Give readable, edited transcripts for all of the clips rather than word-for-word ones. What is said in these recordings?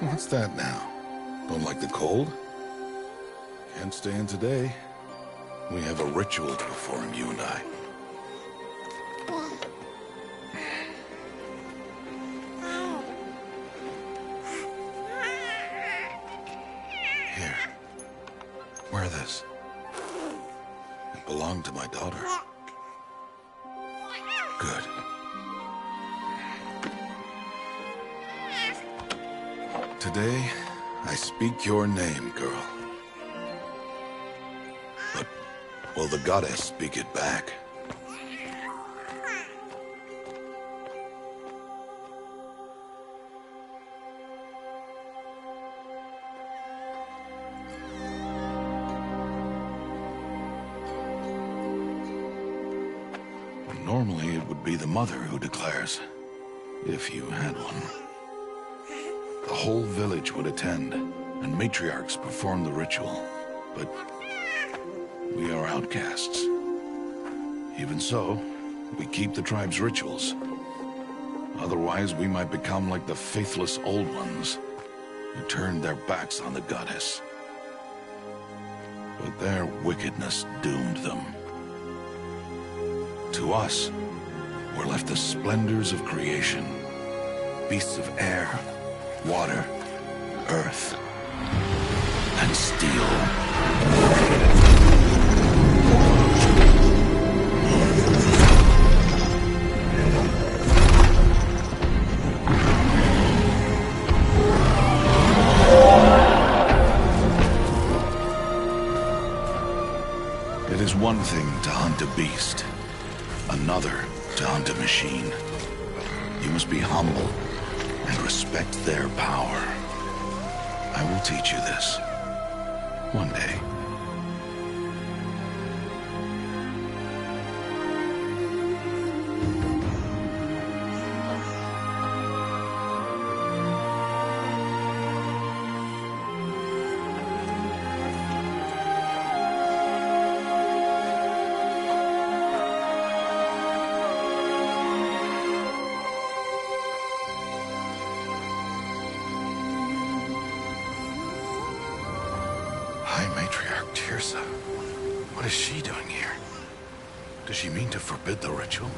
What's that now? Don't like the cold? Can't stay in today. We have a ritual to perform, you and I. Here. Wear this. It belonged to my daughter. Good. Today, I speak your name, girl. But will the goddess speak it back? Normally, it would be the mother who declares, if you had one. The whole village would attend, and matriarchs perform the ritual. But we are outcasts. Even so, we keep the tribe's rituals. Otherwise, we might become like the faithless old ones, who turned their backs on the goddess. But their wickedness doomed them. To us, were left the splendors of creation, beasts of air, water, earth, and steel. It is one thing to hunt a beast, another to hunt a machine. You must be humble and respect their power. I will teach you this. One day. What is she doing here? Does she mean to forbid the ritual?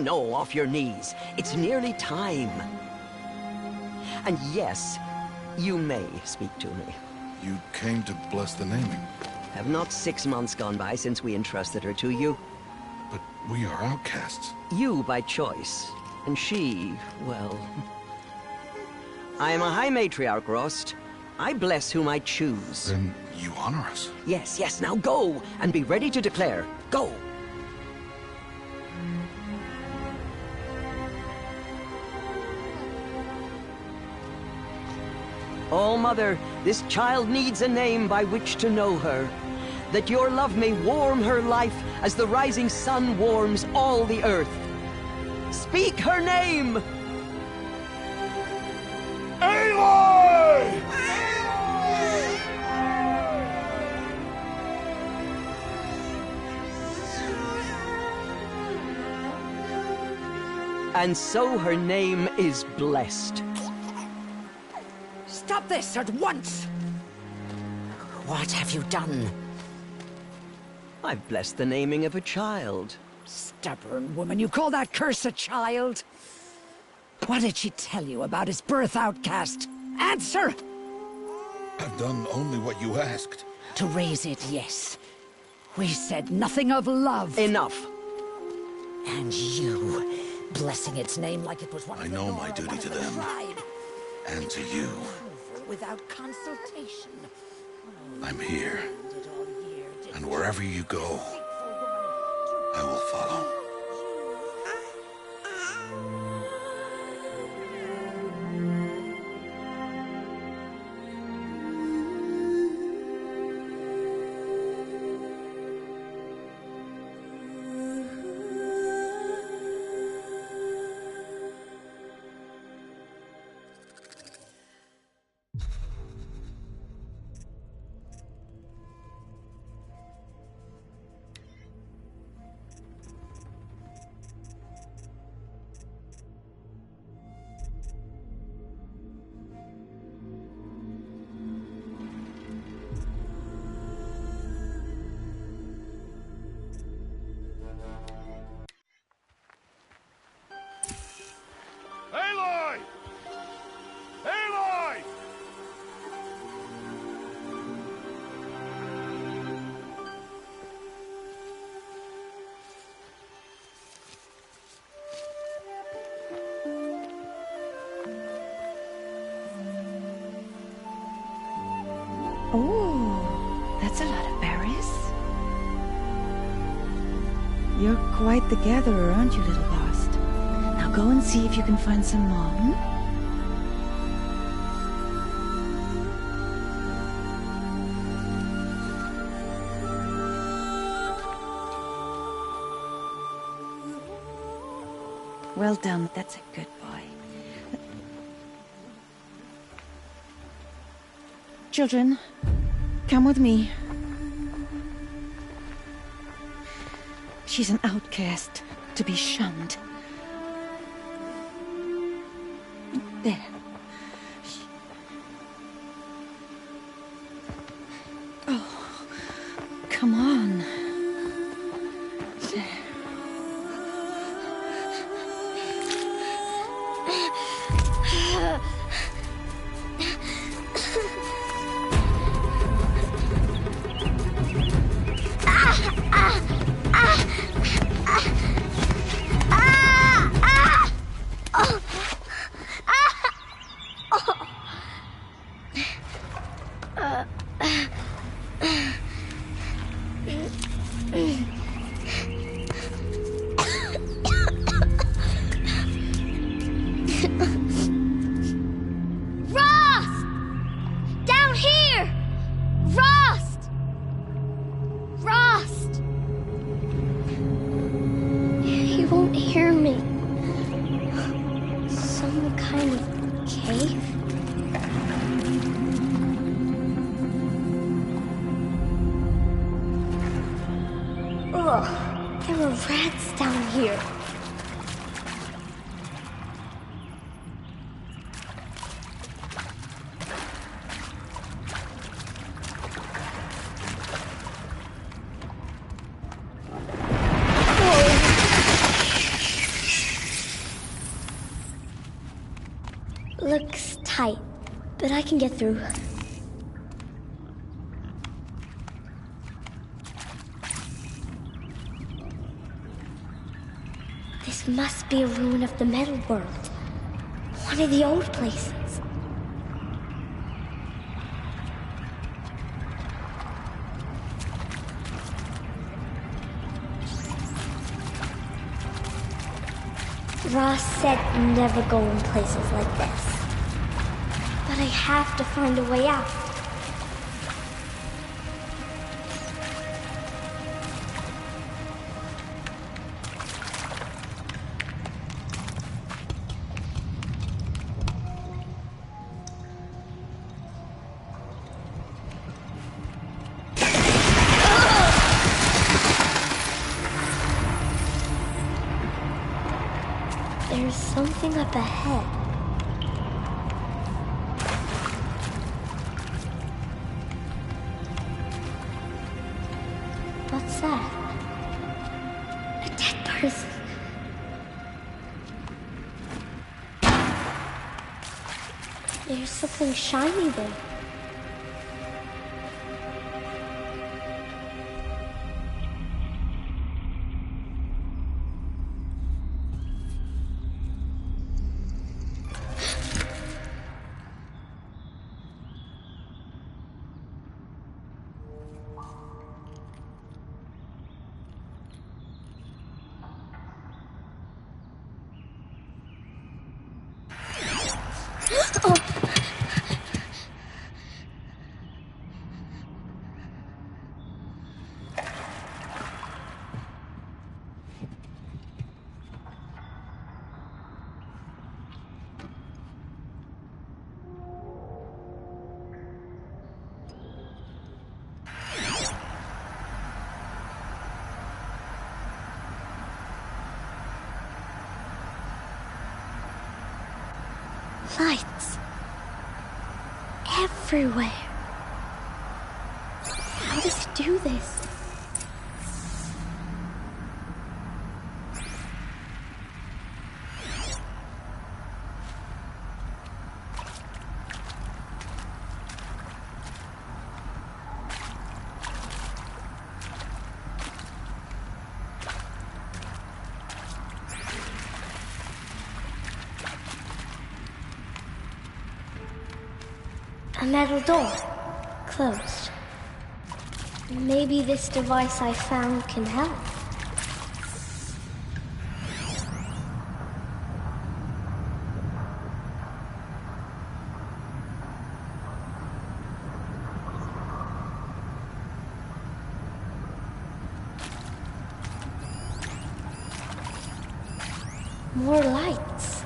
No, off your knees. It's nearly time. And yes, you may speak to me. You came to bless the naming. Have not 6 months gone by since we entrusted her to you? But we are outcasts. You by choice, and she, well... I am a high matriarch, Rost. I bless whom I choose. Then you honor us. Yes, now go, and be ready to declare. Go! Oh, Mother, this child needs a name by which to know her. That your love may warm her life as the rising sun warms all the earth. Speak her name! Aloy! And so her name is blessed. Stop this at once! What have you done? I've blessed the naming of a child. Stubborn woman, you call that curse a child? What did she tell you about his birth, outcast? Answer! I've done only what you asked. To raise it, yes. We said nothing of love. Enough. And you, blessing its name like it was one I of the know law, my duty one of to the them. tribe. And to you. Without consultation. I'm here. And wherever you go, I will follow. That's a lot of berries. You're quite the gatherer, aren't you, little Bast? Now go and see if you can find some more, hmm? Well done, that's a good boy. Children, come with me. She's an outcast, to be shunned. There. Oh, come on. There. There are rats down here. Looks tight, but I can get through. This must be a ruin of the metal world. One of the old places. Ross said never go in places like this. But I have to find a way out. There's something up ahead. What's that? A dead person. There's something shiny there. Lights. Everywhere. How does it do this? A metal door. Closed. Maybe this device I found can help. More lights.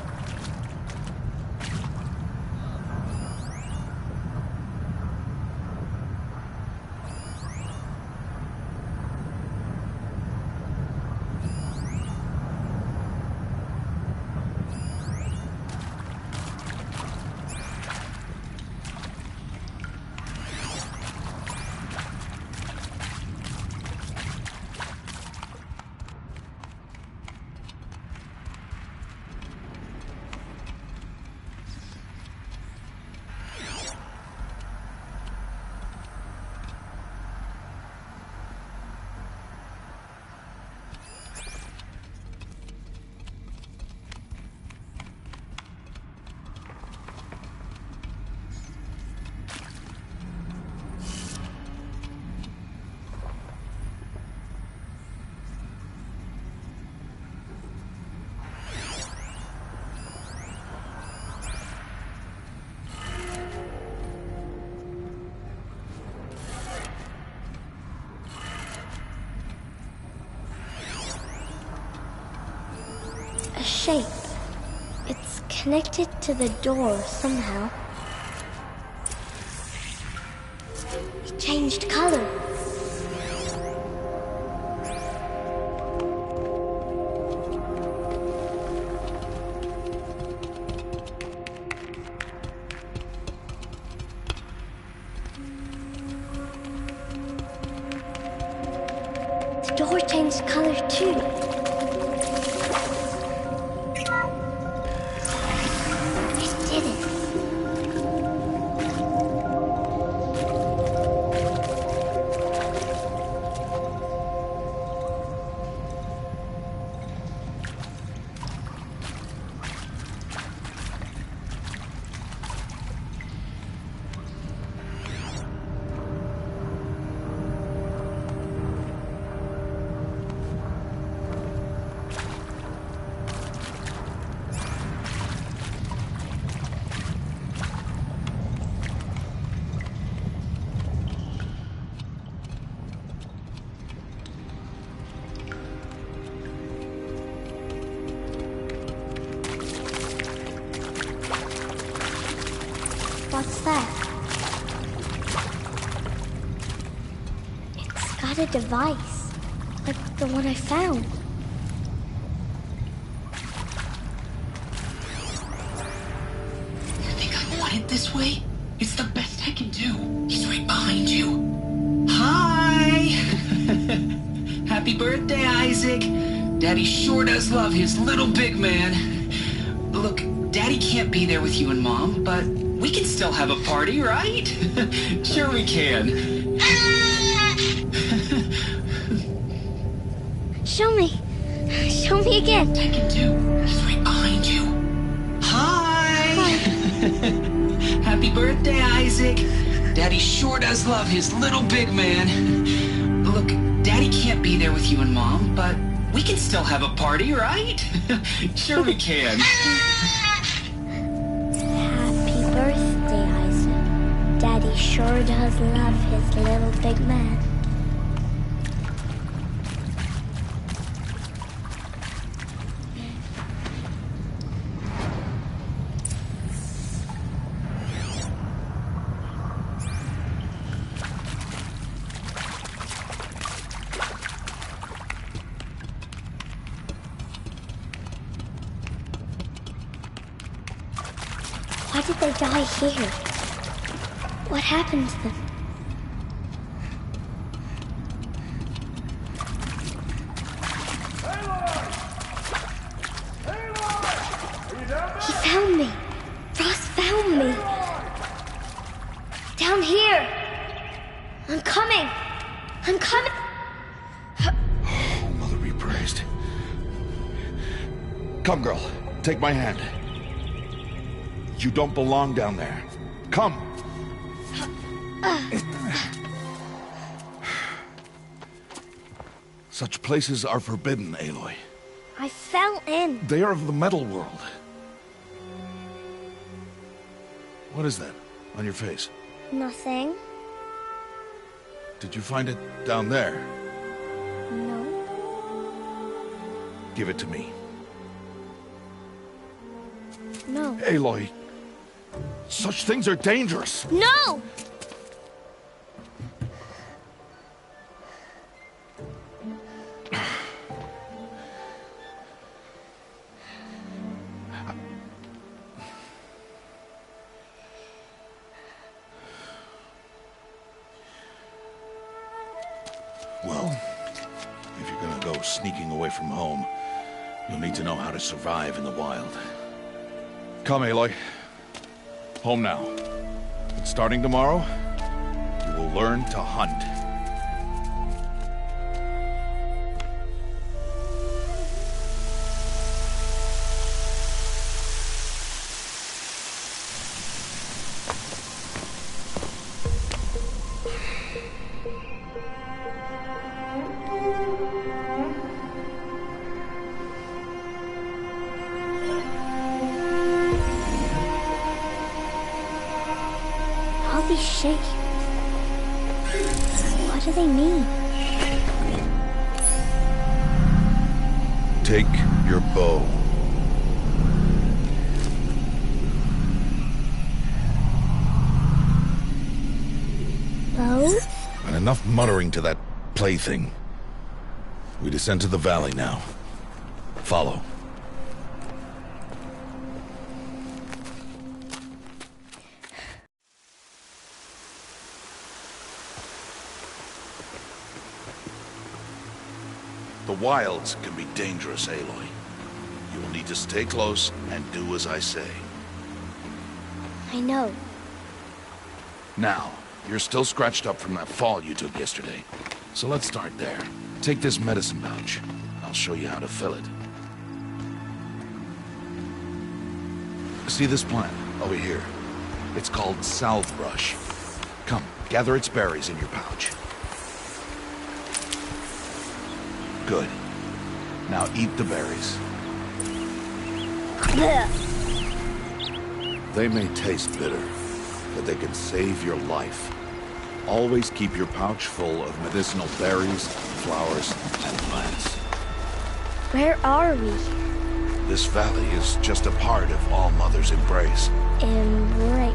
Shape. It's connected to the door somehow. It changed color. The door changed color too. What's that? It's got a device, like the one I found. You think I want it this way? It's the best I can do. He's right behind you. Hi! Happy birthday, Isaac. Daddy sure does love his little big man. Look, Daddy can't be there with you and Mom, but we can still have a party, right? Sure we can. Show me. Show me again. I can do. He's right behind you. Hi! Happy birthday, Isaac. Daddy sure does love his little big man. Look, Daddy can't be there with you and Mom, but we can still have a party, right? Sure we can. Happy birthday, Isaac. Daddy sure does love his little big man. Why did they die here? What happened to them? He found me. Ross found me. Down here. I'm coming. I'm coming. Oh, Mother be praised. Come, girl. Take my hand. You don't belong down there. Come. Such places are forbidden, Aloy. I fell in. They are of the metal world. What is that on your face? Nothing. Did you find it down there? No. Give it to me. No. Aloy, such things are dangerous. No! Well, if you're gonna go sneaking away from home, you'll need to know how to survive in the wild. Come, Aloy. Home now. But starting tomorrow, you will learn to hunt. All these shapes. What do they mean? Take your bow. Bow? And enough muttering to that plaything. We descend to the valley now. Follow. The wilds can be dangerous, Aloy. You will need to stay close and do as I say. I know. Now, you're still scratched up from that fall you took yesterday. So let's start there. Take this medicine pouch. I'll show you how to fill it. See this plant over here? It's called salve brush. Come, gather its berries in your pouch. Good. Now eat the berries. They may taste bitter, but they can save your life. Always keep your pouch full of medicinal berries, flowers, and plants. Where are we? This valley is just a part of All Mother's embrace. Embrace.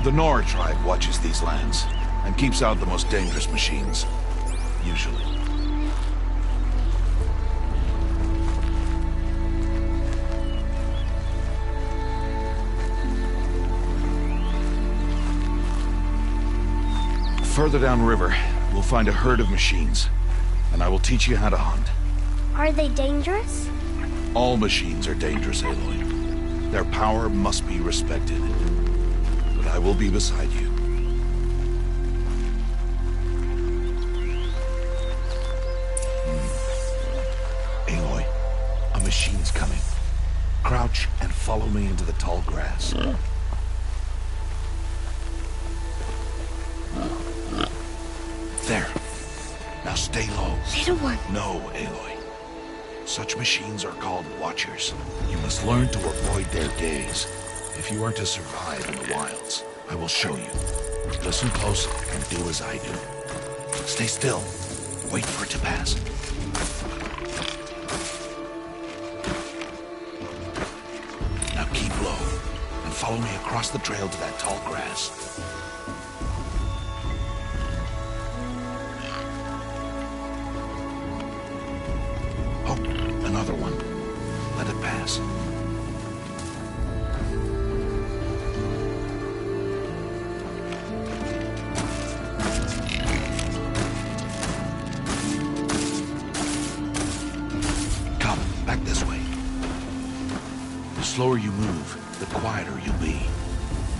The Nora tribe watches these lands and keeps out the most dangerous machines. Usually. Further downriver, we'll find a herd of machines, and I will teach you how to hunt. Are they dangerous? All machines are dangerous, Aloy. Their power must be respected. But I will be beside you. Aloy, a machine's coming. Crouch and follow me into the tall grass. There. Now stay low. Little one. No, Aloy. Such machines are called watchers. You must learn to avoid their gaze. If you are to survive in the wilds, I will show you. Listen close and do as I do. Stay still. Wait for it to pass. Now keep low and follow me across the trail to that tall grass. Another one. Let it pass. Come, back this way. The slower you move, the quieter you'll be.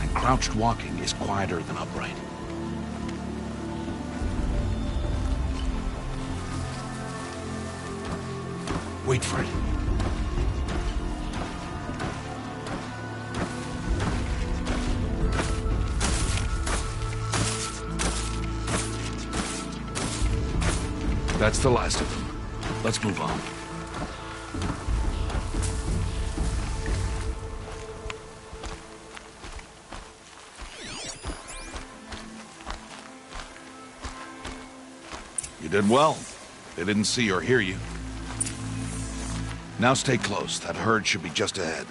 And crouched walking is quieter than upright. Wait for it. That's the last of them. Let's move on. You did well. They didn't see or hear you. Now stay close. That herd should be just ahead.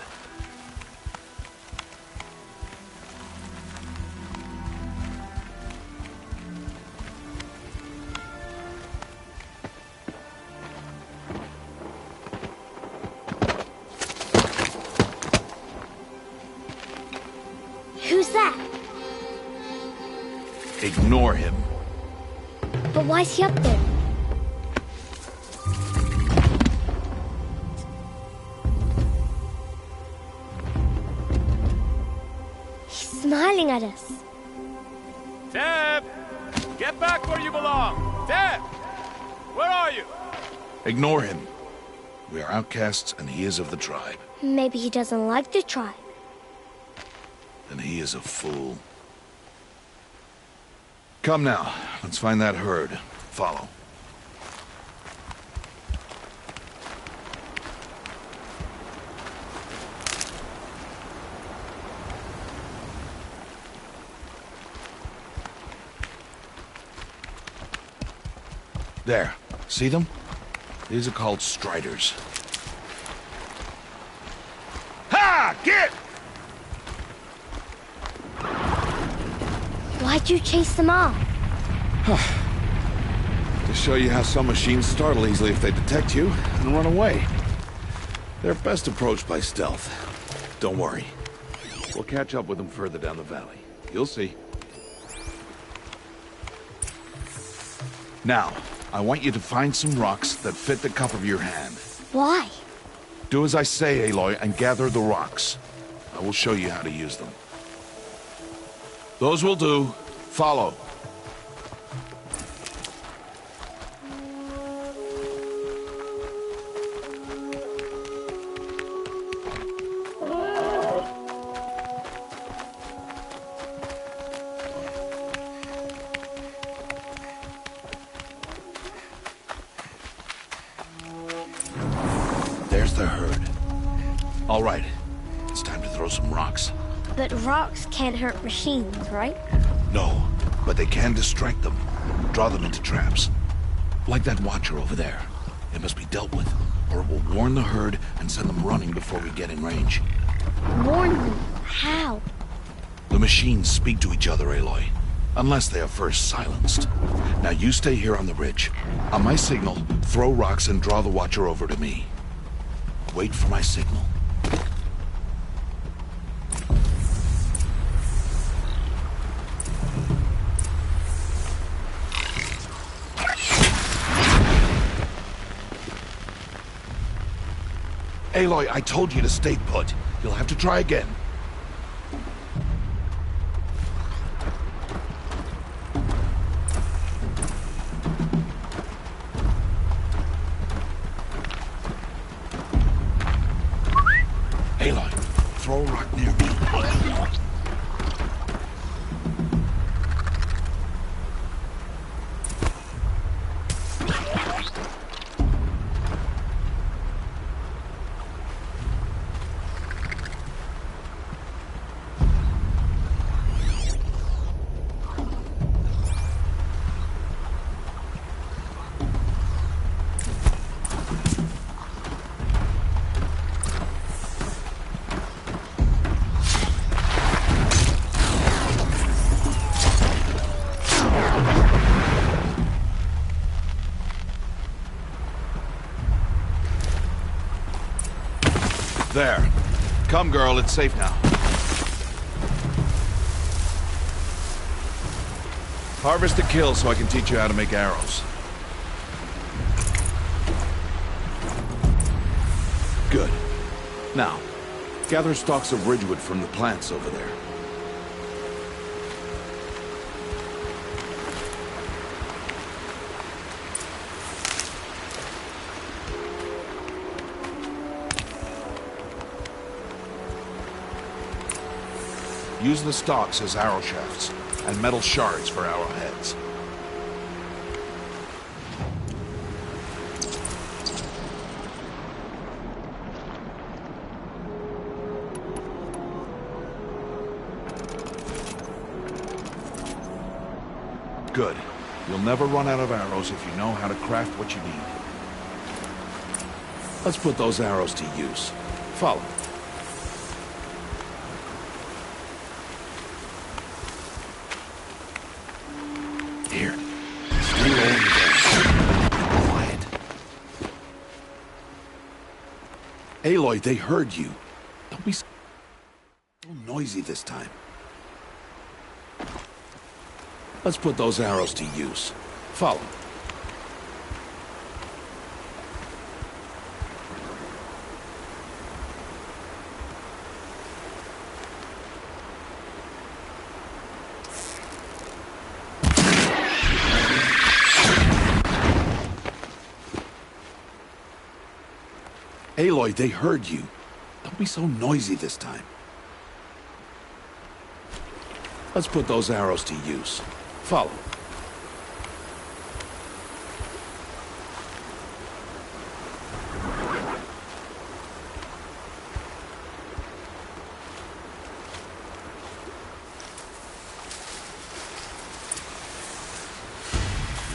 Who's that? Ignore him. But why's he up there? He's smiling at us. Deb! Get back where you belong! Deb! Where are you? Ignore him. We are outcasts and he is of the tribe. Maybe he doesn't like the tribe. Then he is a fool. Come now, let's find that herd. Follow. There. See them? These are called striders. Ha! Get! Why'd you chase them off? To show you how some machines startle easily if they detect you and run away. They're best approached by stealth. Don't worry. We'll catch up with them further down the valley. You'll see. Now, I want you to find some rocks that fit the cup of your hand. Why? Do as I say, Aloy, and gather the rocks. I will show you how to use them. Those will do. Follow. There's the herd. All right. It's time to throw some rocks. But rocks can't hurt machines, right? No, but they can distract them. Draw them into traps. Like that watcher over there. It must be dealt with, or it will warn the herd and send them running before we get in range. Warn them? How? The machines speak to each other, Aloy. Unless they are first silenced. Now you stay here on the ridge. On my signal, throw rocks and draw the watcher over to me. Wait for my signal. Aloy, I told you to stay put. You'll have to try again. Aloy, throw a rock near me. There. Come, girl, it's safe now. Harvest a kill so I can teach you how to make arrows. Good. Now, gather stalks of ridgewood from the plants over there. Use the stalks as arrow shafts, and metal shards for arrowheads. Good. You'll never run out of arrows if you know how to craft what you need. Let's put those arrows to use. Follow. Here. Stay low and quiet. Aloy, they heard you. Don't be so noisy this time. Let's put those arrows to use. Follow. Aloy, they heard you. Don't be so noisy this time. Let's put those arrows to use. Follow.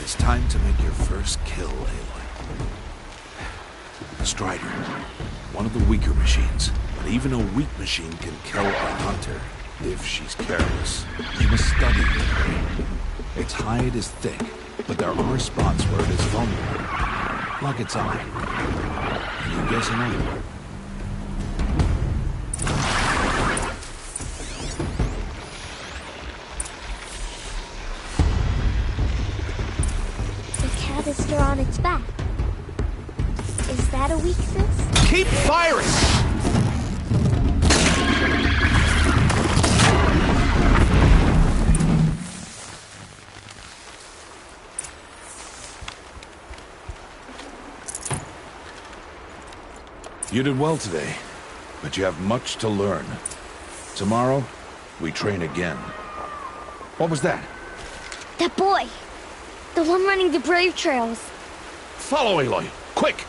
It's time to make your first kill, Aloy. A Strider. One of the weaker machines. But even a weak machine can kill a hunter. If she's careless, you must study her. Its hide is thick, but there are spots where it is vulnerable, like its eye. Can you guess another one? The cat is still on its back. Is that a weakness? Keep firing! You did well today, but you have much to learn. Tomorrow, we train again. What was that? That boy! The one running the brave trails. Follow Aloy, quick!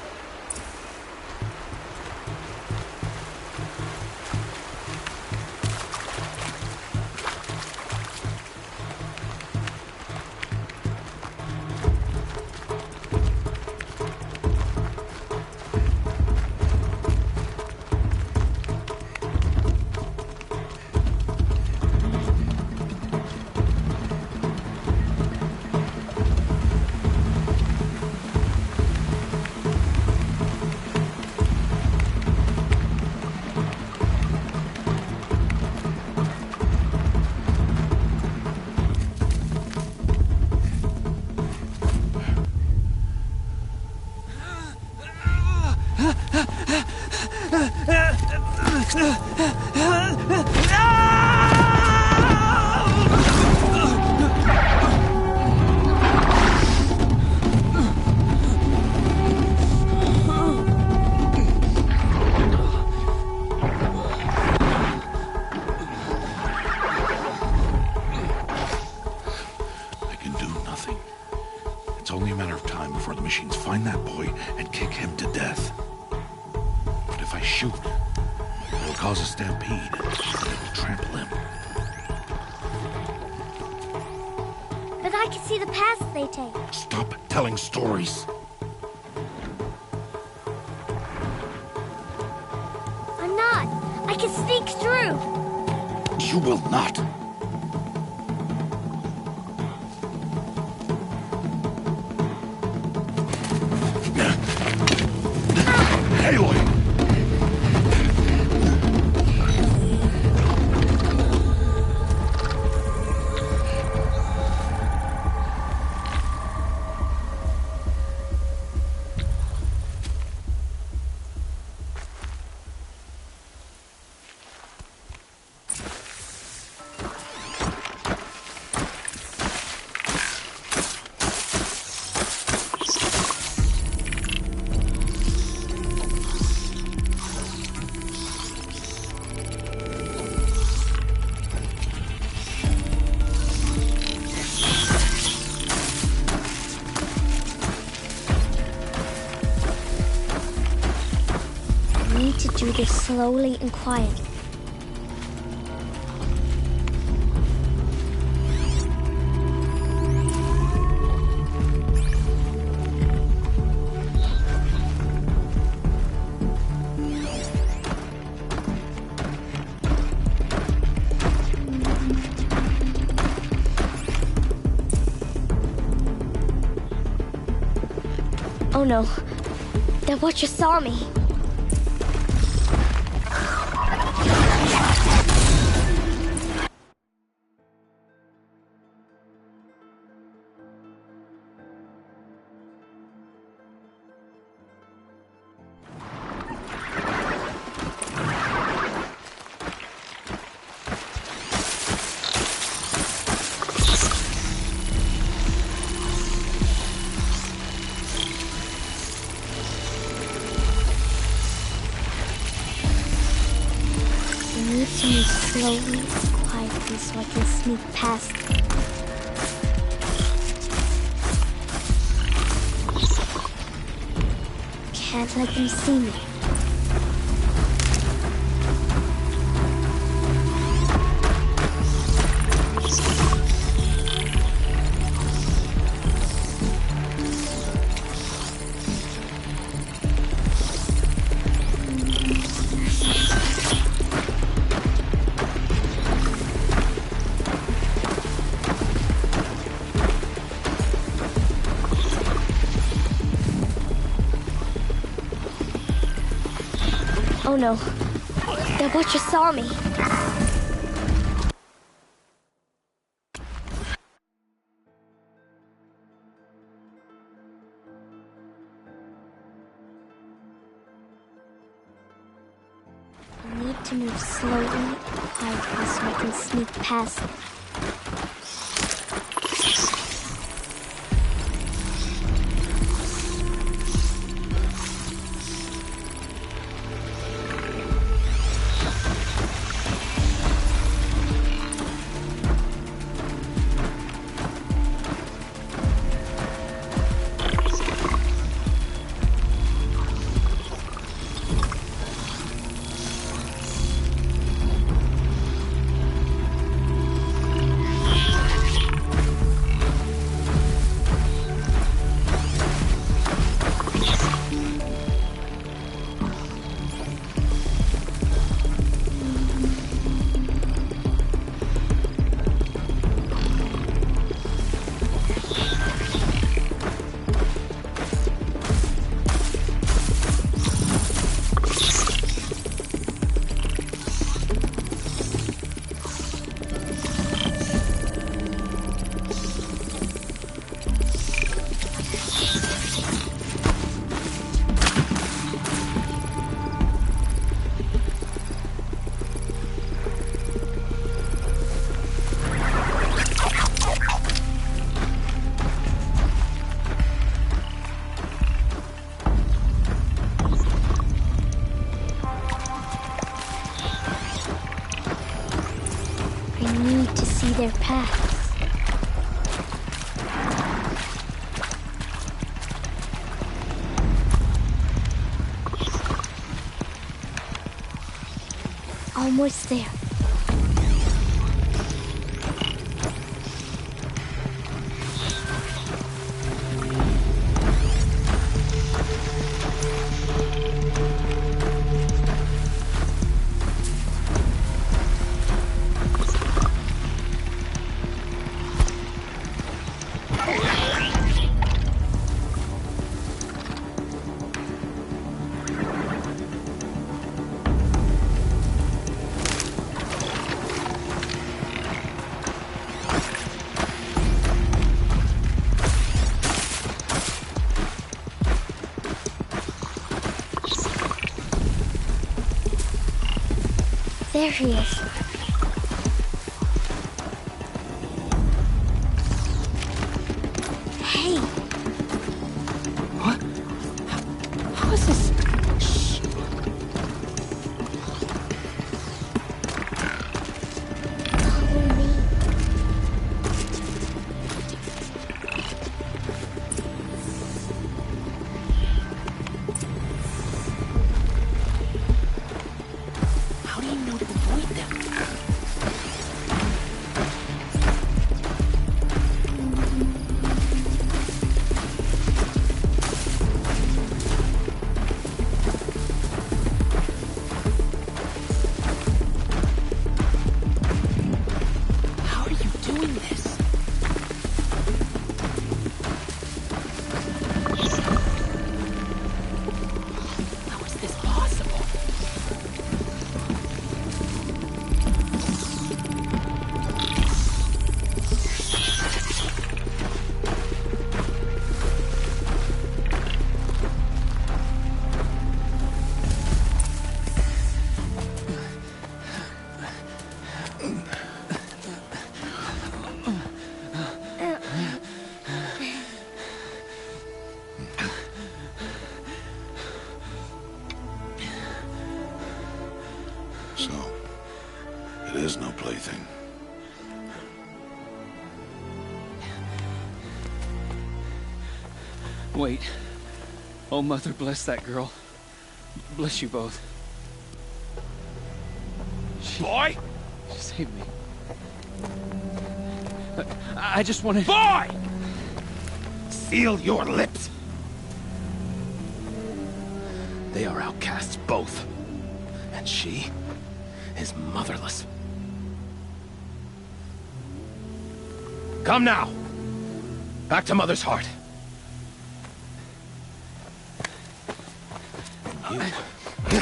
Find that boy and kick him to death. But if I shoot, it will cause a stampede, and it will trample him. But I can see the paths they take. Stop telling stories. I'm not. I can sneak through. You will not. Aloy! Do this slowly and quietly. Oh no, the Watcher saw me. To move slowly, quietly, so I can sneak past. Can't let them see me. Oh no, the Watcher saw me. I need to move slowly, quietly, so I can sneak past. Their paths. Almost there. There he is. Hey. What? How is this? Shh. Follow me. How do you know to avoid them? Wait. Oh, Mother, bless that girl. Bless you both. Boy! She saved me. I just wanted... Boy! Seal your lips. They are outcasts, both. And she is motherless. Come now. Back to Mother's heart. And you.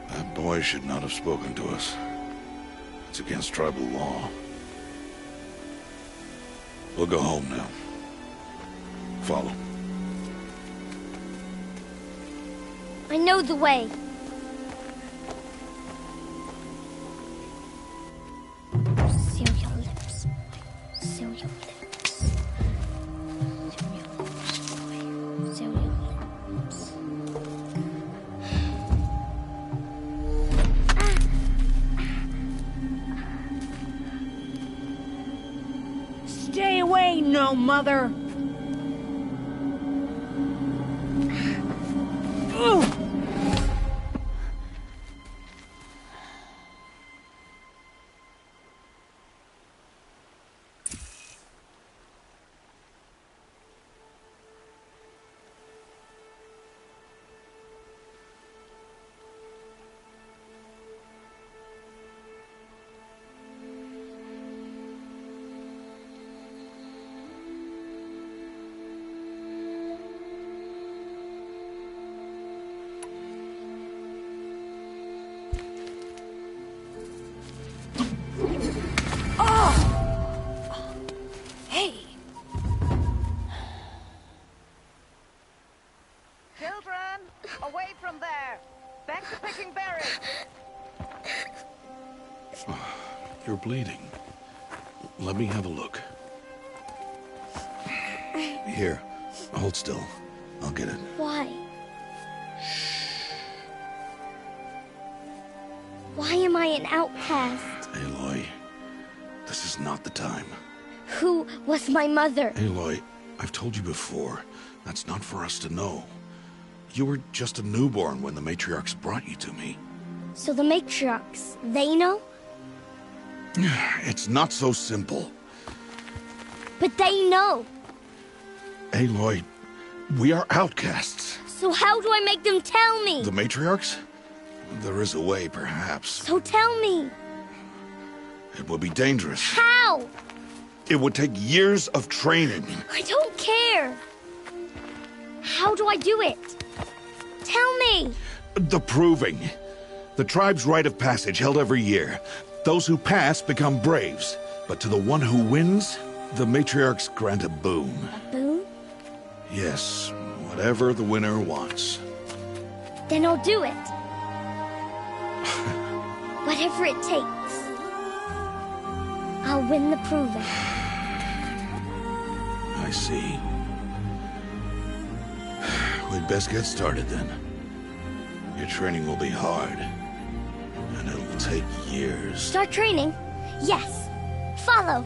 That boy should not have spoken to us. It's against tribal law. We'll go home now. Follow. I know the way. Seal your lips. Seal your lips. Seal your lips, boy. Seal your lips. Stay away, no mother! You're bleeding. Let me have a look. Here, hold still. I'll get it. Why? Why am I an outcast? Aloy, this is not the time. Who was my mother? Aloy, I've told you before, that's not for us to know. You were just a newborn when the matriarchs brought you to me. So the matriarchs, they know? It's not so simple. But they know. Aloy, we are outcasts. So how do I make them tell me? The matriarchs? There is a way, perhaps. So tell me. It would be dangerous. How? It would take years of training. I don't care. How do I do it? Tell me. The proving. The tribe's rite of passage held every year. Those who pass become braves. But to the one who wins, the matriarchs grant a boon. A boon? Yes, whatever the winner wants. Then I'll do it. Whatever it takes. I'll win the proving. I see. We'd best get started then. Your training will be hard. And it'll take years. Start training? Yes. Follow.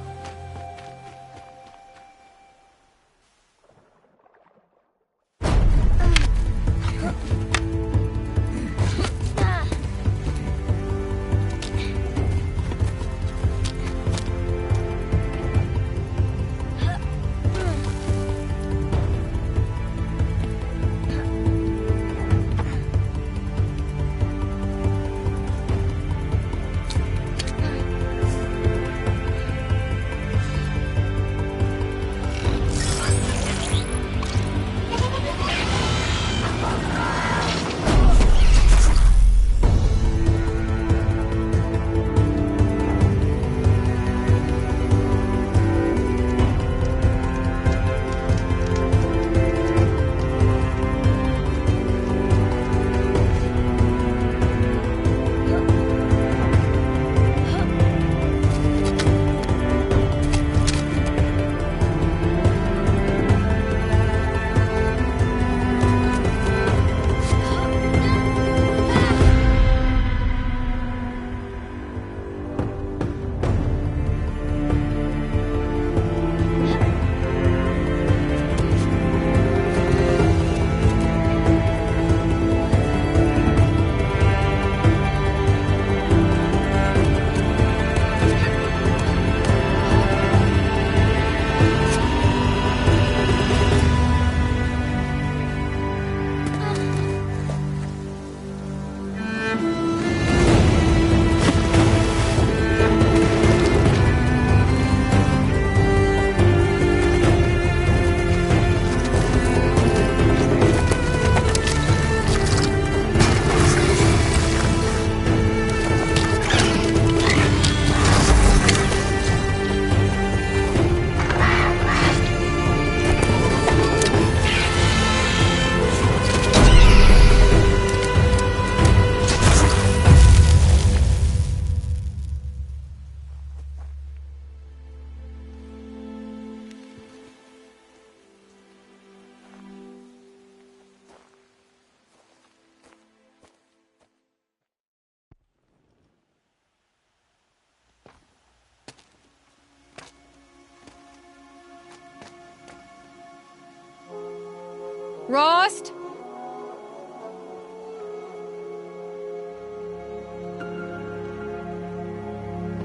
Rost?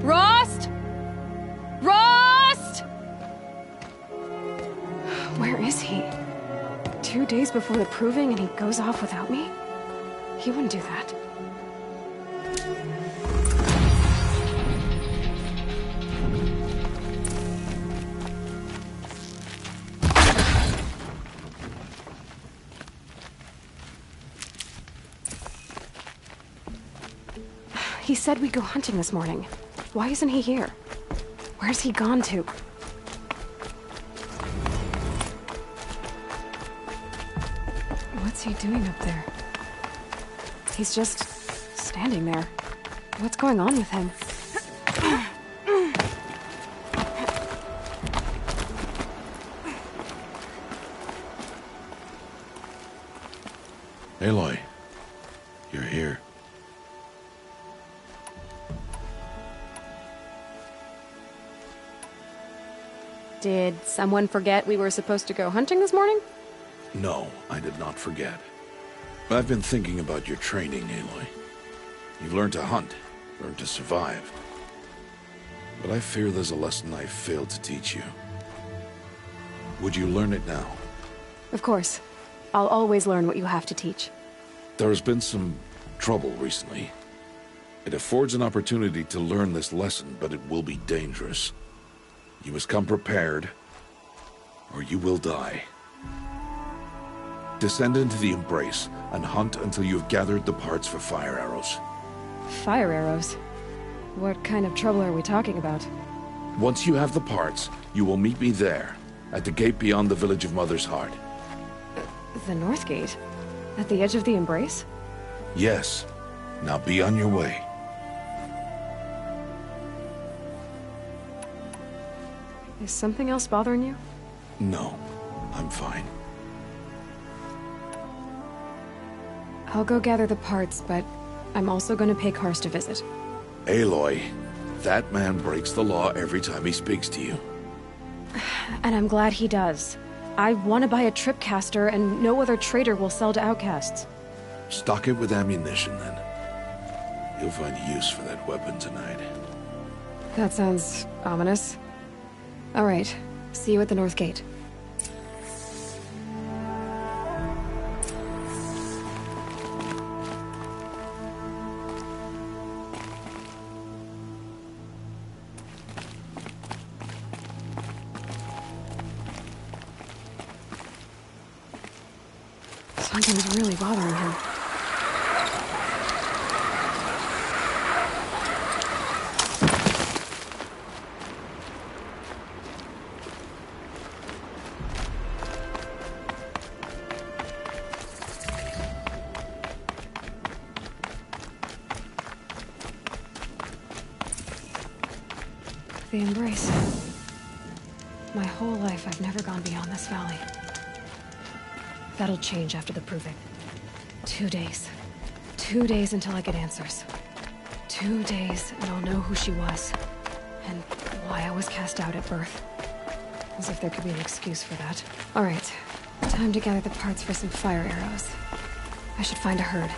Rost? Rost? Where is he? 2 days before the proving and he goes off without me? He wouldn't do that. He said we'd go hunting this morning. Why isn't he here? Where's he gone to? What's he doing up there? He's just standing there. What's going on with him? Aloy, you're here. Did someone forget we were supposed to go hunting this morning? No, I did not forget. I've been thinking about your training, Aloy. You've learned to hunt, learned to survive. But I fear there's a lesson I failed to teach you. Would you learn it now? Of course. I'll always learn what you have to teach. There has been some trouble recently. It affords an opportunity to learn this lesson, but it will be dangerous. You must come prepared, or you will die. Descend into the embrace and hunt until you have gathered the parts for fire arrows. Fire arrows? What kind of trouble are we talking about? Once you have the parts, you will meet me there, at the gate beyond the village of Mother's Heart. The North Gate? At the edge of the embrace? Yes. Now be on your way. Is something else bothering you? No, I'm fine. I'll go gather the parts, but I'm also going to pay Karst a visit. Aloy, that man breaks the law every time he speaks to you. And I'm glad he does. I want to buy a tripcaster, and no other trader will sell to outcasts. Stock it with ammunition, then. You'll find use for that weapon tonight. That sounds ominous. All right. See you at the North Gate. Something's really bothering him. The embrace. My whole life, I've never gone beyond this valley. That'll change after the proving. 2 days. 2 days until I get answers. 2 days, and I'll know who she was. And why I was cast out at birth. As if there could be an excuse for that. All right. Time to gather the parts for some fire arrows. I should find a herd.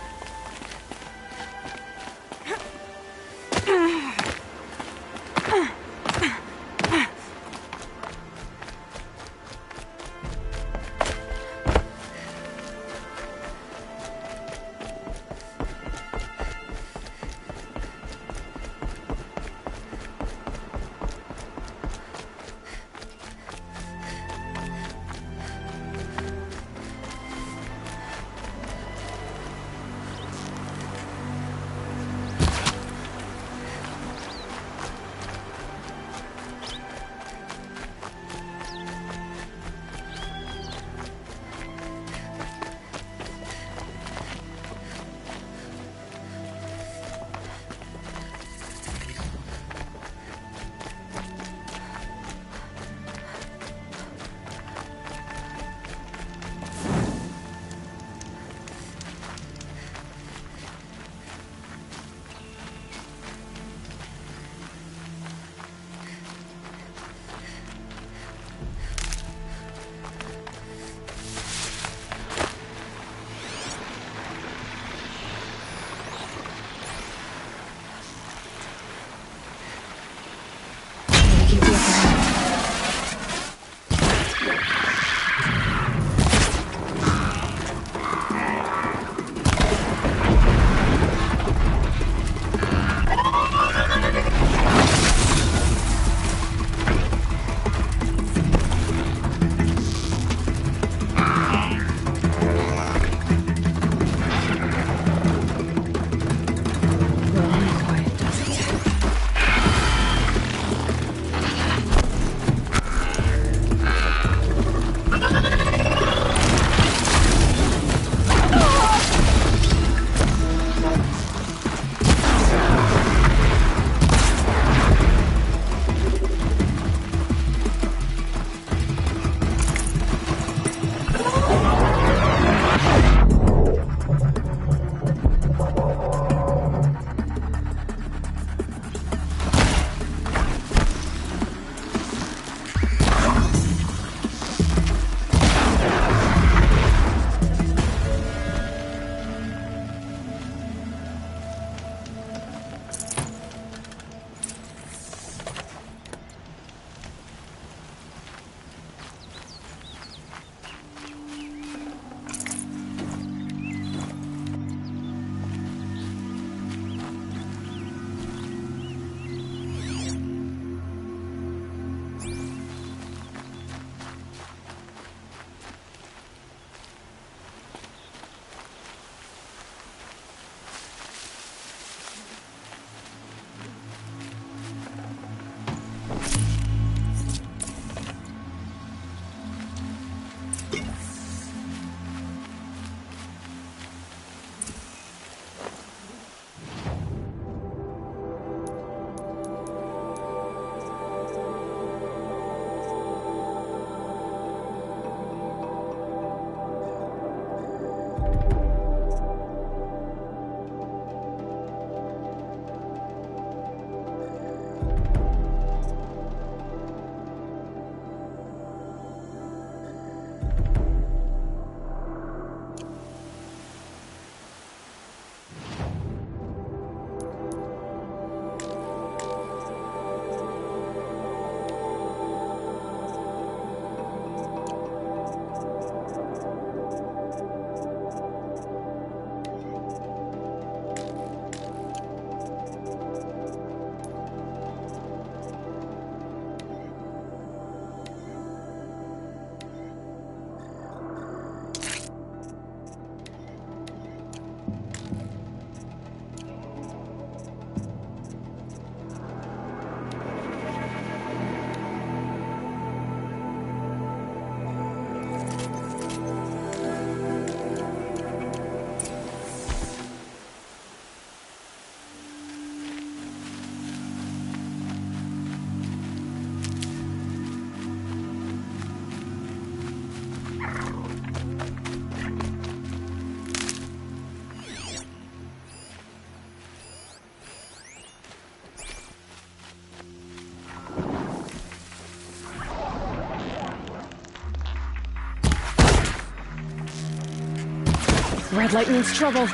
Red light means trouble.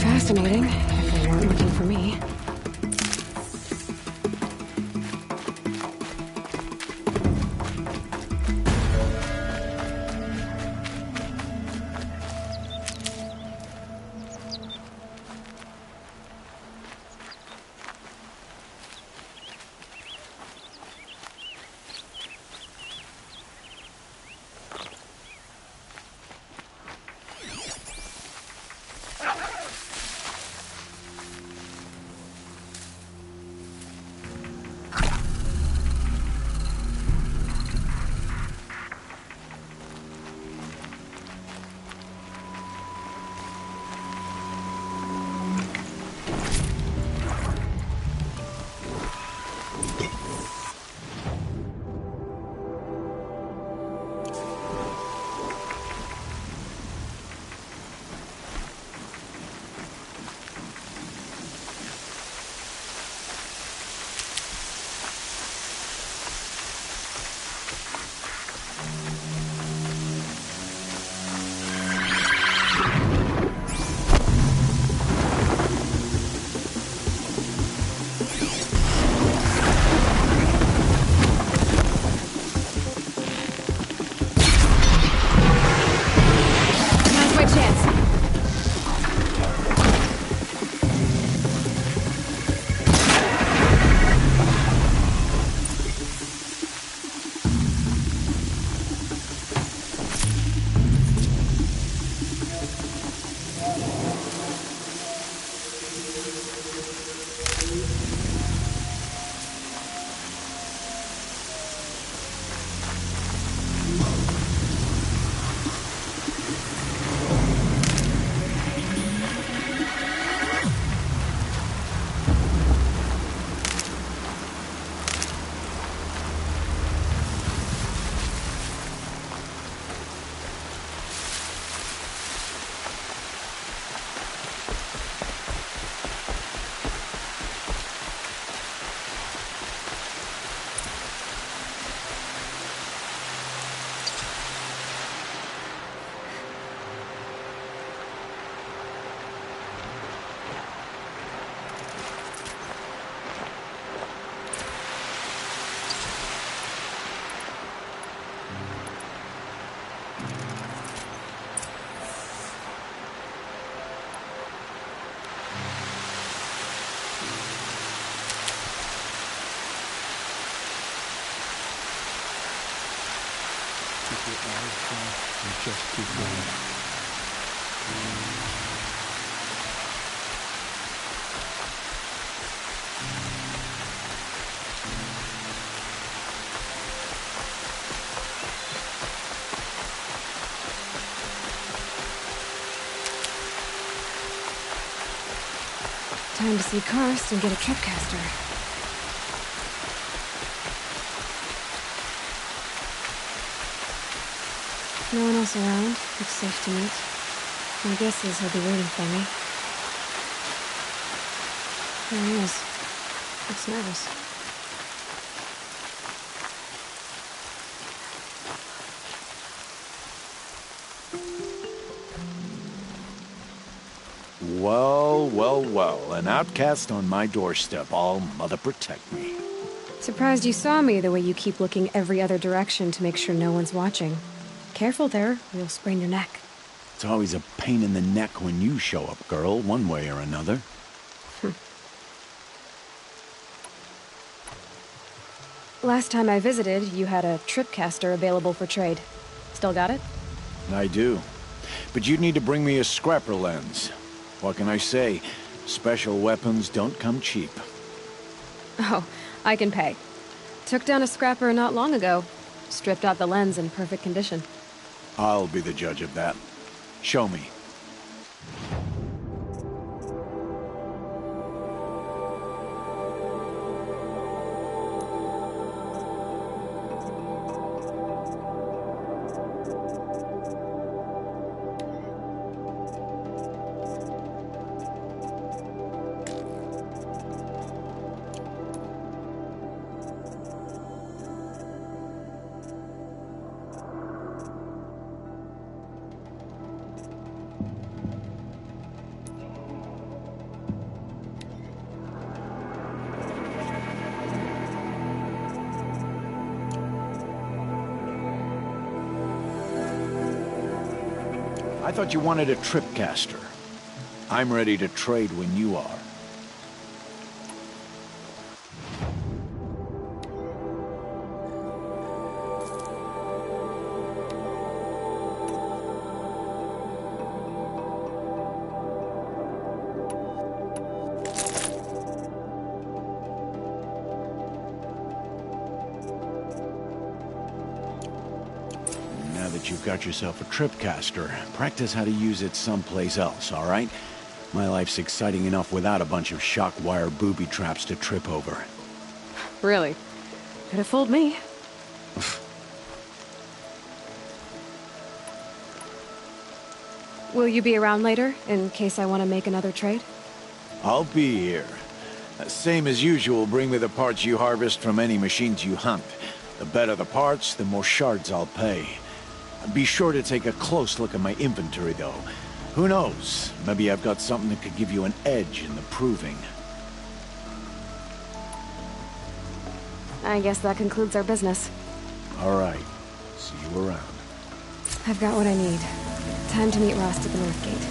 Fascinating, if they weren't looking for me. keep your eyes down and just keep going. Time to see Karst and get a tripcaster. No one else around. It's safe to meet. My guess is he'll be waiting for me. There he is. Looks nervous. Well, well, well. An outcast on my doorstep. All mother protect me. Surprised you saw me the way you keep looking every other direction to make sure no one's watching. Careful there, or you'll sprain your neck. It's always a pain in the neck when you show up, girl, one way or another. Last time I visited, you had a tripcaster available for trade. Still got it? I do. But you'd need to bring me a scrapper lens. What can I say? Special weapons don't come cheap. Oh, I can pay. Took down a scrapper not long ago. Stripped out the lens in perfect condition. I'll be the judge of that. Show me. I thought you wanted a tripcaster. I'm ready to trade when you are. You've got yourself a tripcaster. Practice how to use it someplace else, all right? My life's exciting enough without a bunch of shock wire booby traps to trip over. Really? Could have fooled me. Will you be around later, in case I want to make another trade? I'll be here. Same as usual, bring me the parts you harvest from any machines you hunt. The better the parts, the more shards I'll pay. Be sure to take a close look at my inventory, though. Who knows? Maybe I've got something that could give you an edge in the proving. I guess that concludes our business. All right. See you around. I've got what I need. Time to meet Rost at the North Gate.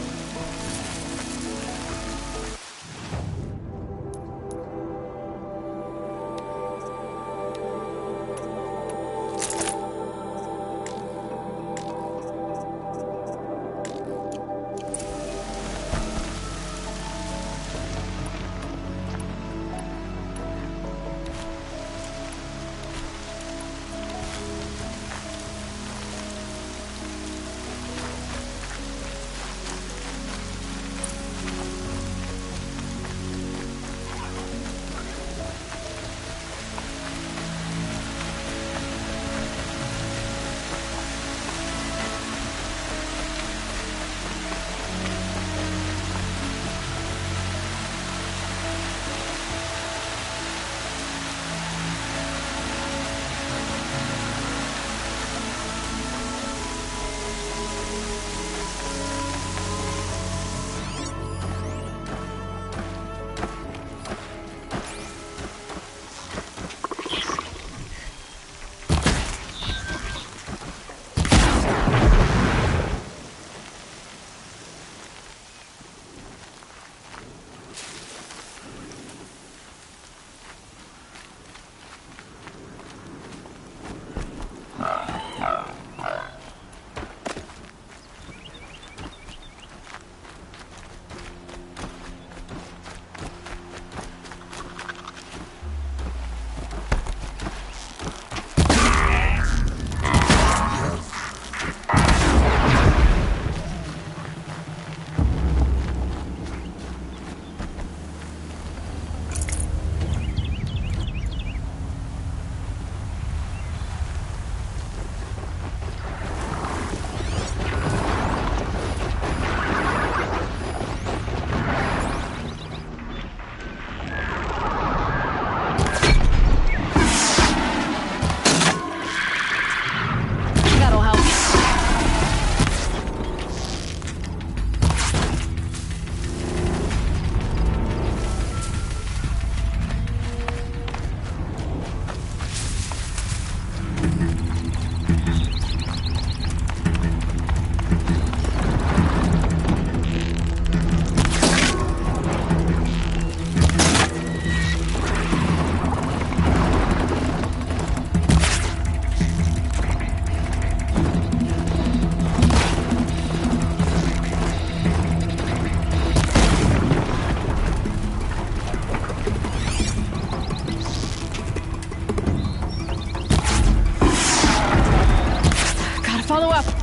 follow up.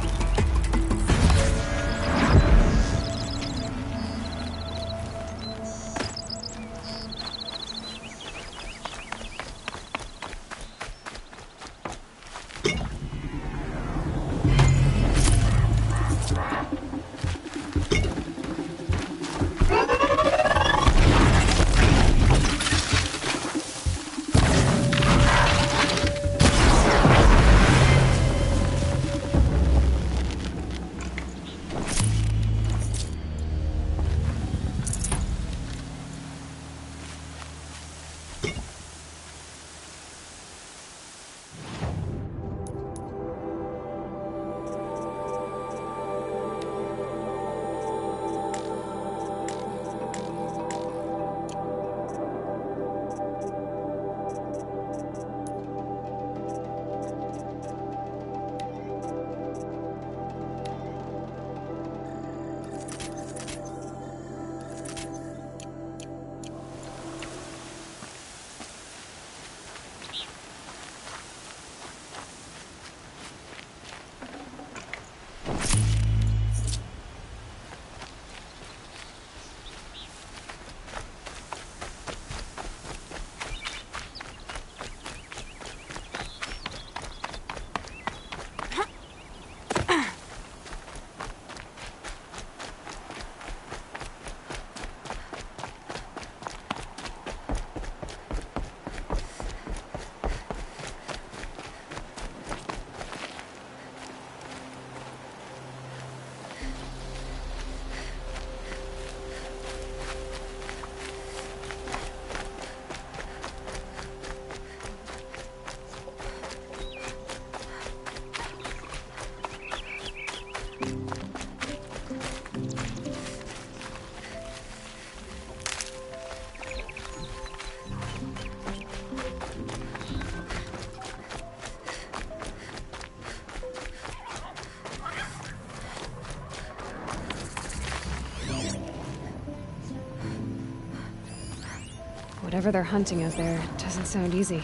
Whatever they're hunting out there doesn't sound easy.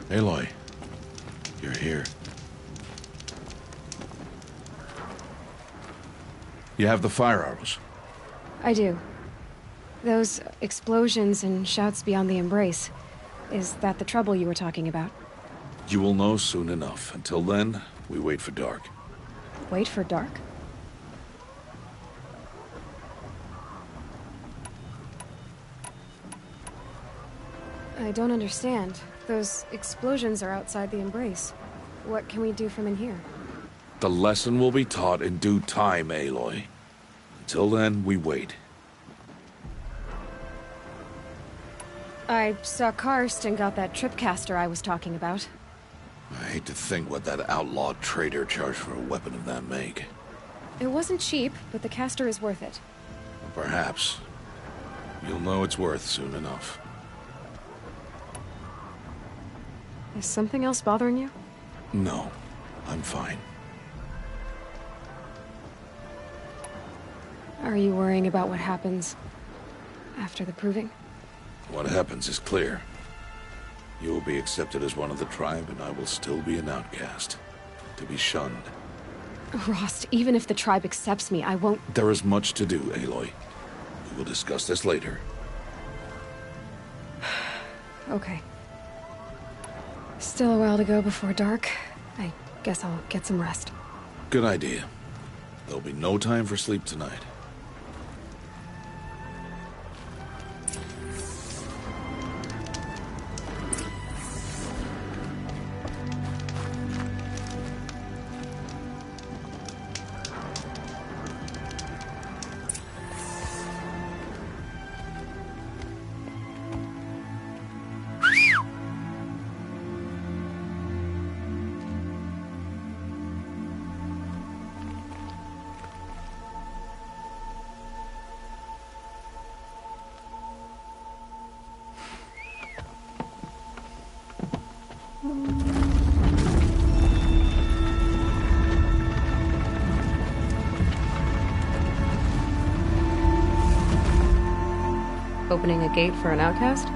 Aloy, you're here. You have the fire arrows. I do. Those explosions and shouts beyond the embrace. Is that the trouble you were talking about? You will know soon enough. Until then, we wait for dark. Wait for dark? I don't understand. Those explosions are outside the embrace. What can we do from in here? The lesson will be taught in due time, Aloy. Until then, we wait. I saw Karst and got that tripcaster I was talking about. I hate to think what that outlawed trader charged for a weapon of that make. It wasn't cheap, but the caster is worth it. Perhaps. You'll know it's worth soon enough. Is something else bothering you? No, I'm fine. Are you worrying about what happens after the proving? What happens is clear. You will be accepted as one of the tribe, and I will still be an outcast. To be shunned. Rost, even if the tribe accepts me, I won't... There is much to do, Aloy. We will discuss this later. Okay. Still a while to go before dark. I guess I'll get some rest. Good idea. There'll be no time for sleep tonight. opening a gate for an outcast?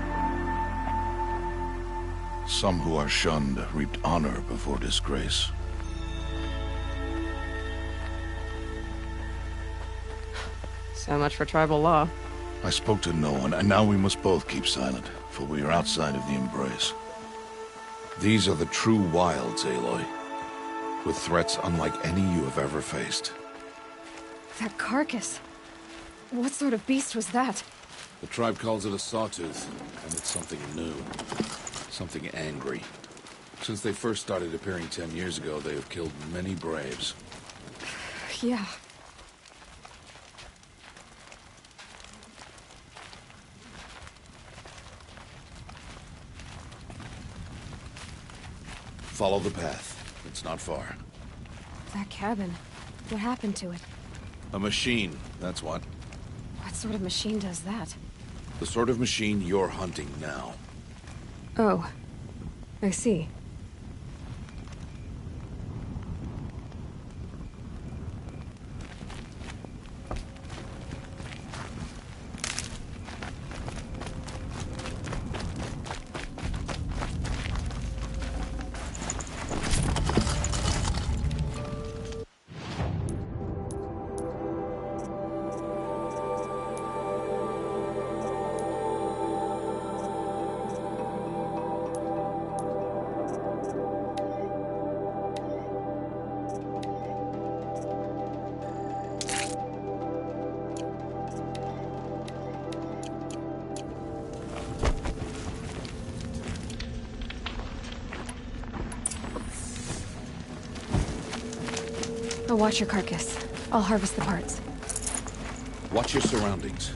Some who are shunned reaped honor before disgrace. So much for tribal law. I spoke to no one, and now we must both keep silent, for we are outside of the embrace. These are the true wilds, Aloy, with threats unlike any you have ever faced. That carcass. What sort of beast was that? The tribe calls it a sawtooth, and it's something new. Something angry. Since they first started appearing 10 years ago, they have killed many braves. Yeah. Follow the path. It's not far. That cabin. What happened to it? A machine, that's what. What sort of machine does that? The sort of machine you're hunting now. Oh. I see. I'll watch your carcass. I'll harvest the parts. Watch your surroundings.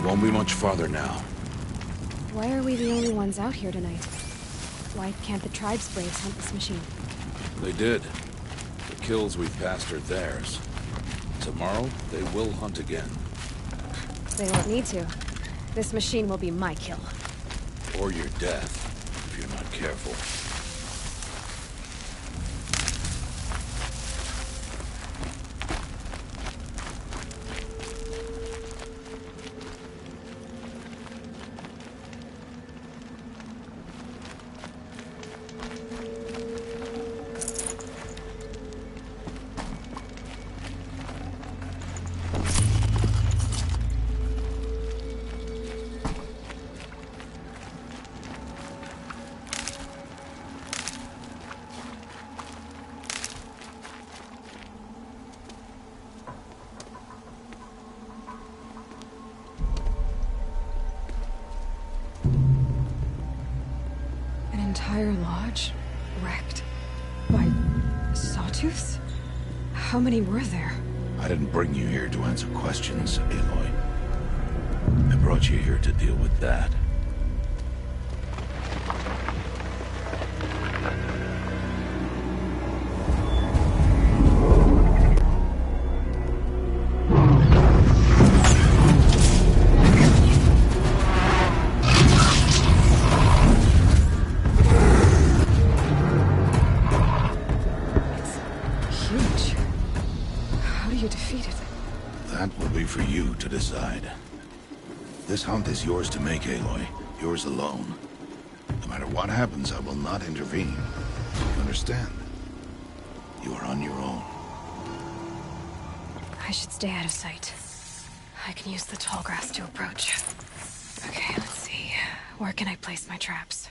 Won't be much farther now. Why are we the only ones out here tonight? Why can't the tribe's braves hunt this machine? They did. The kills we've passed are theirs. Tomorrow, they will hunt again. They won't need to. This machine will be my kill. Or your death, if you're not careful. Entire lodge wrecked by sawtooths? How many were there? I didn't bring you here to answer questions, Aloy. I brought you here to deal with that. For you to decide. This hunt is yours to make, Aloy. Yours alone. No matter what happens, I will not intervene. You understand? You are on your own. I should stay out of sight. I can use the tall grass to approach. Okay, let's see. Where can I place my traps?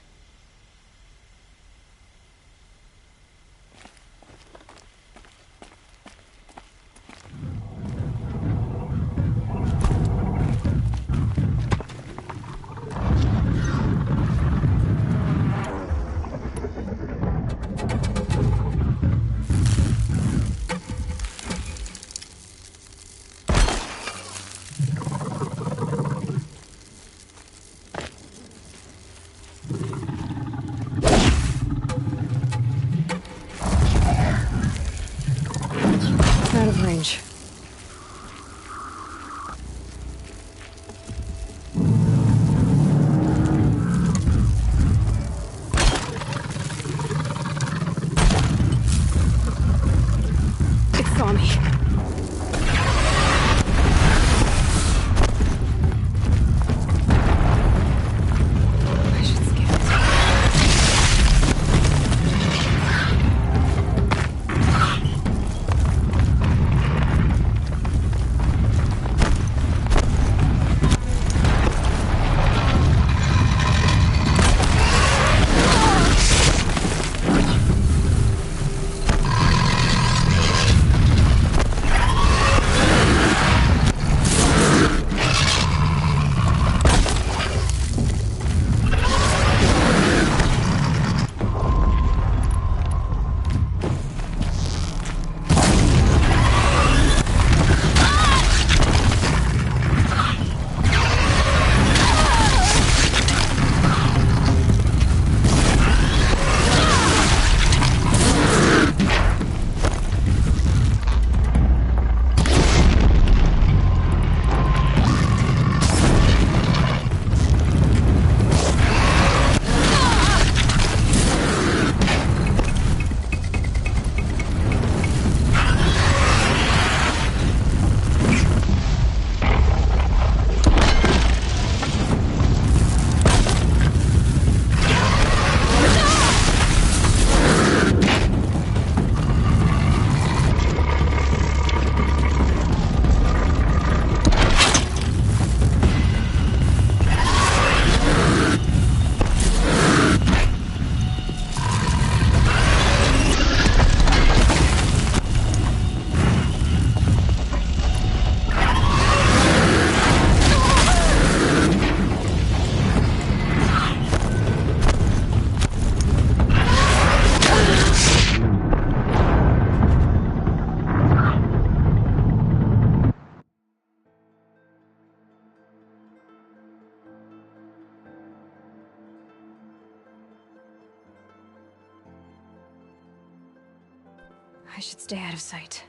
I should stay out of sight.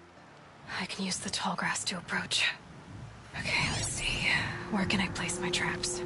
I can use the tall grass to approach. Okay, let's see. Where can I place my traps?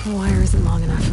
The wire isn't long enough.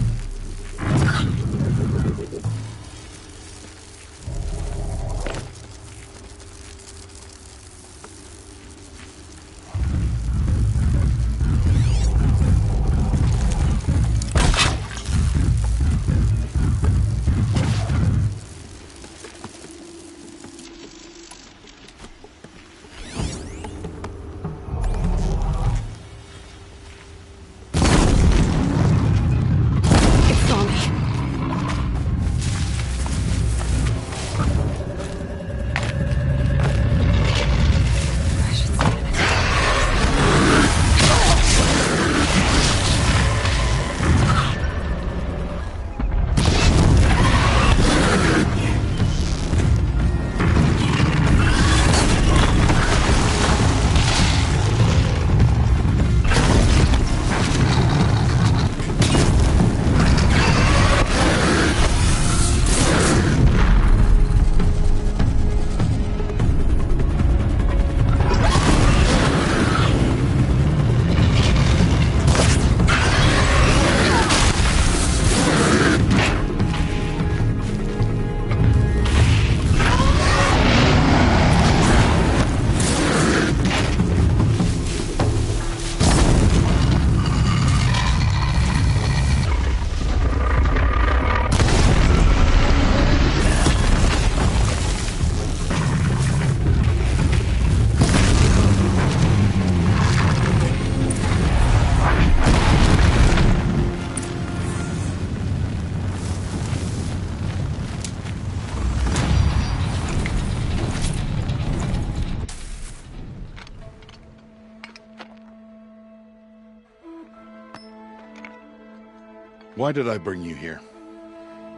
Why did I bring you here?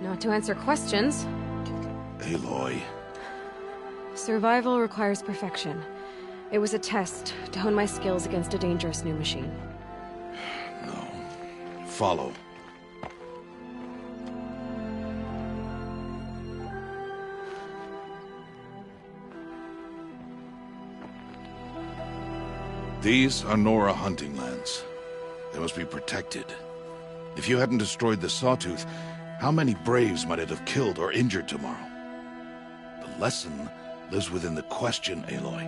Not to answer questions. Aloy. Survival requires perfection. It was a test to hone my skills against a dangerous new machine. No. Follow. These are Nora hunting lands. They must be protected. If you hadn't destroyed the Sawtooth, how many Braves might it have killed or injured tomorrow? The lesson lives within the question, Aloy.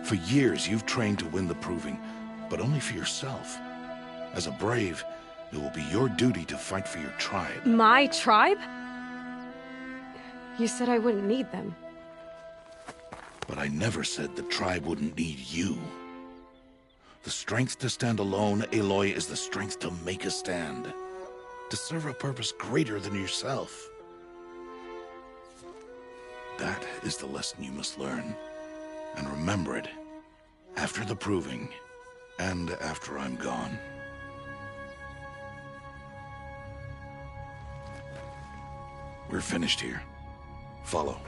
For years, you've trained to win the Proving, but only for yourself. As a Brave, it will be your duty to fight for your tribe. My tribe? You said I wouldn't need them. But I never said the tribe wouldn't need you. The strength to stand alone, Aloy, is the strength to make a stand. To serve a purpose greater than yourself. That is the lesson you must learn. And remember it. After the proving, and after I'm gone. We're finished here. Follow.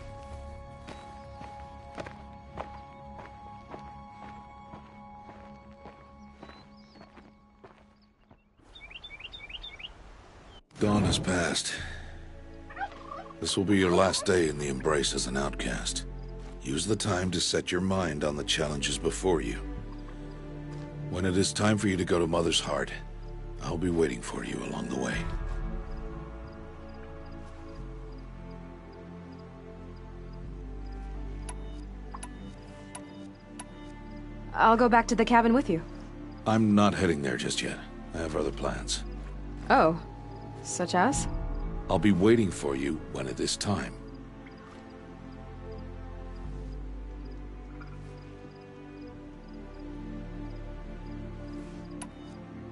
Dawn has passed. This will be your last day in the Embrace as an outcast. Use the time to set your mind on the challenges before you. When it is time for you to go to Mother's Heart, I'll be waiting for you along the way. I'll go back to the cabin with you. I'm not heading there just yet. I have other plans. Oh, such as? I'll be waiting for you when it is time.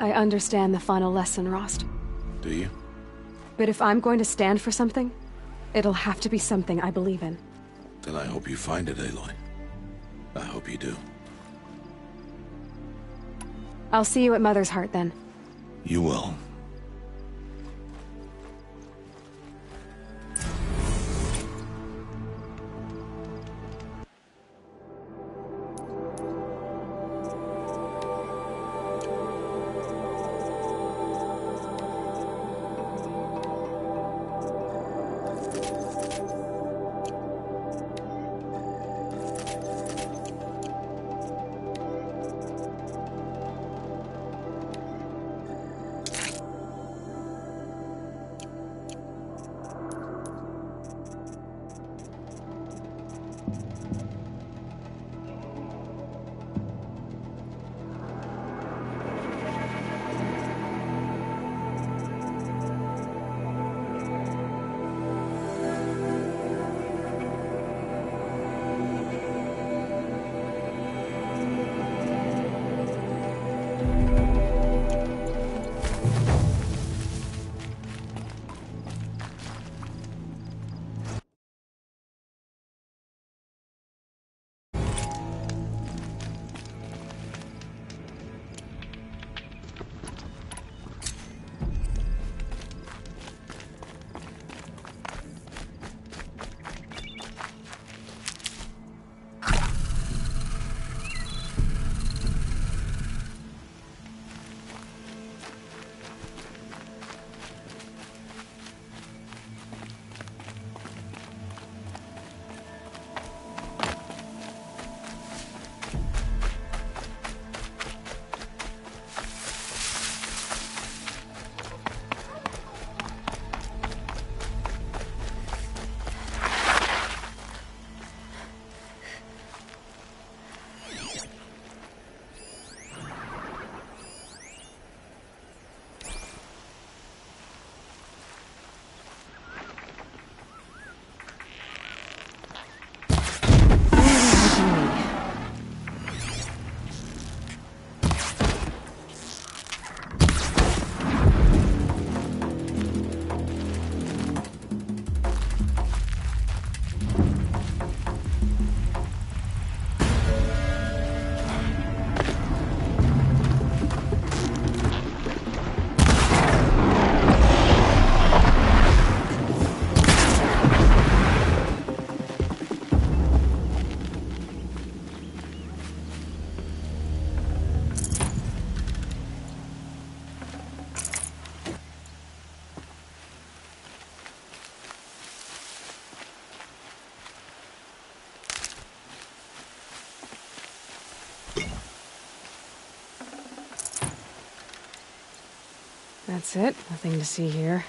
I understand the final lesson, Rost. Do you? But if I'm going to stand for something, it'll have to be something I believe in. Then I hope you find it, Aloy. I hope you do. I'll see you at Mother's Heart, then. You will. That's it. Nothing to see here.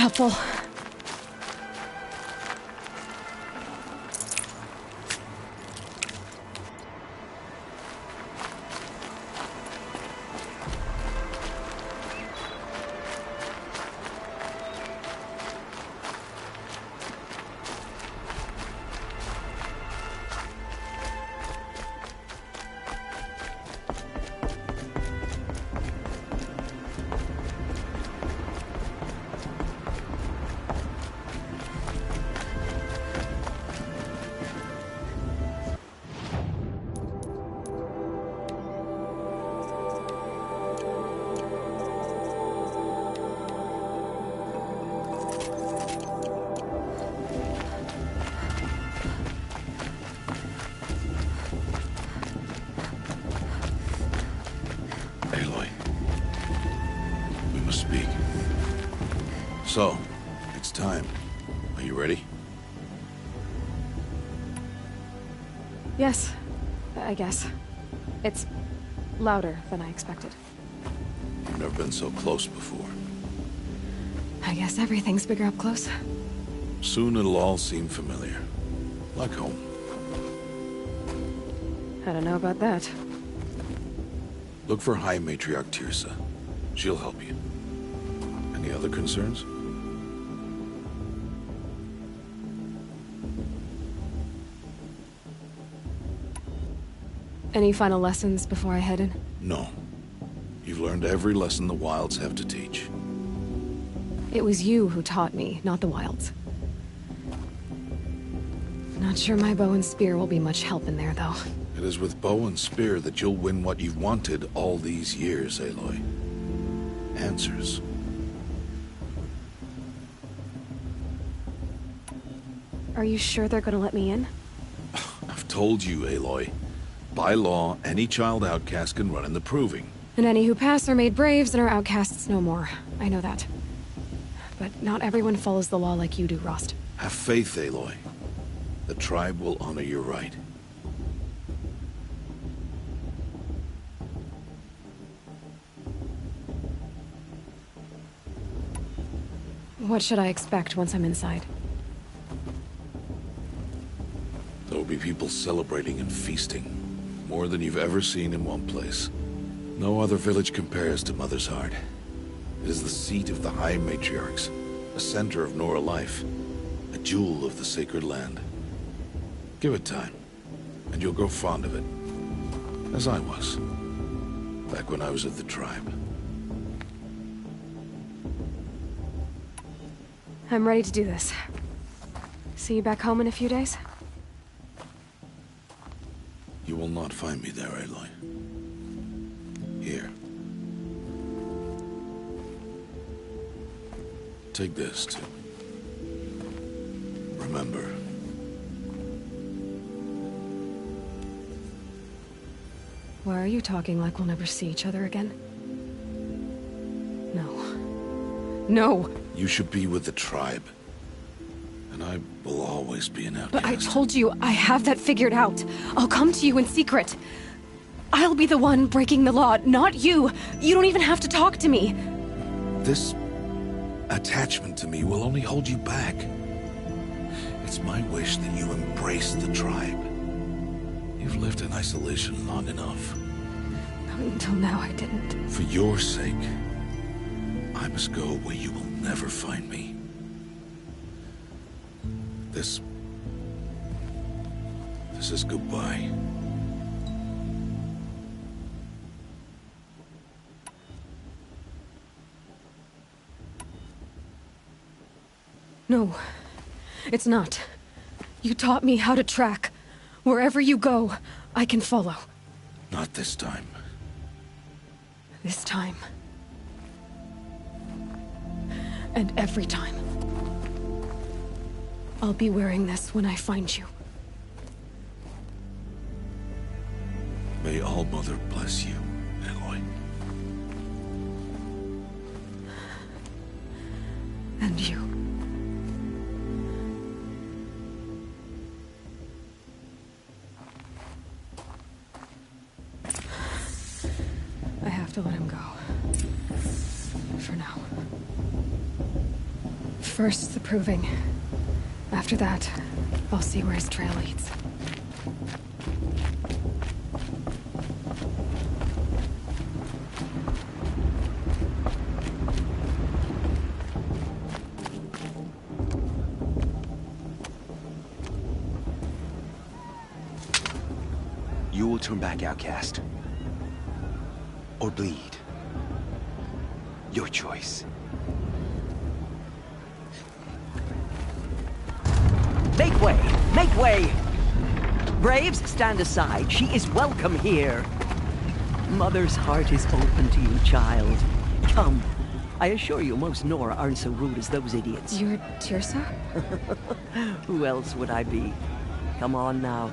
helpful. So, it's time. Are you ready? Yes, I guess. It's louder than I expected. You've never been so close before. I guess everything's bigger up close. Soon it'll all seem familiar. Like home. I don't know about that. Look for High Matriarch Tirsa. She'll help you. Any other concerns? Any final lessons before I head in? No. You've learned every lesson the Wilds have to teach. It was you who taught me, not the Wilds. Not sure my bow and spear will be much help in there, though. It is with bow and spear that you'll win what you've wanted all these years, Aloy. Answers. Are you sure they're gonna let me in? I've told you, Aloy. By law, any child outcast can run in the proving. And any who pass are made braves and are outcasts no more. I know that. But not everyone follows the law like you do, Rost. Have faith, Aloy. The tribe will honor your right. What should I expect once I'm inside? There will be people celebrating and feasting. More than you've ever seen in one place. No other village compares to Mother's Heart. It is the seat of the High Matriarchs, a center of Nora life, a jewel of the sacred land. Give it time, and you'll grow fond of it. As I was, back when I was of the tribe. I'm ready to do this. See you back home in a few days? You will not find me there, Aloy. Here. Take this, too. Remember. Why are you talking like we'll never see each other again? No. No! You should be with the tribe. And I will always be an outcast. But I told you, I have that figured out. I'll come to you in secret. I'll be the one breaking the law, not you. You don't even have to talk to me. This attachment to me will only hold you back. It's my wish that you embrace the tribe. You've lived in isolation long enough. Until now, I didn't. For your sake, I must go where you will never find me. This is goodbye. No, it's not. You taught me how to track. Wherever you go, I can follow. Not this time. This time. And every time. I'll be wearing this when I find you. May All Mother bless you, Aloy. And you. I have to let him go. For now. First, the proving. After that, I'll see where his trail leads. You will turn back, outcast. Or bleed. Your choice. Make way! Make way! Braves, stand aside. She is welcome here. Mother's heart is open to you, child. Come. I assure you, most Nora aren't so rude as those idiots. You're Tirsa? Who else would I be? Come on now.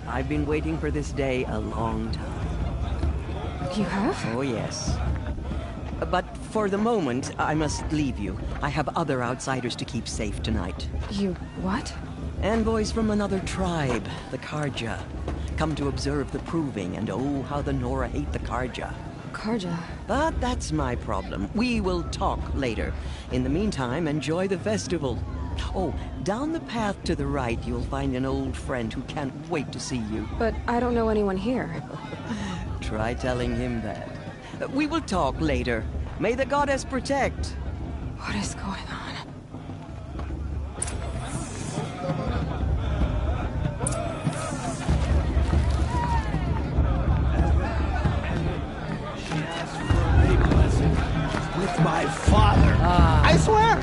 I've been waiting for this day a long time. You have? Oh, yes. But for the moment, I must leave you. I have other outsiders to keep safe tonight. You what? Envoys from another tribe, the Karja. Come to observe the proving, and oh, how the Nora hate the Karja. Karja? But that's my problem. We will talk later. In the meantime, enjoy the festival. Oh, down the path to the right, you'll find an old friend who can't wait to see you. But I don't know anyone here. Try telling him that. We will talk later. May the goddess protect. What is going on? With my father. I swear.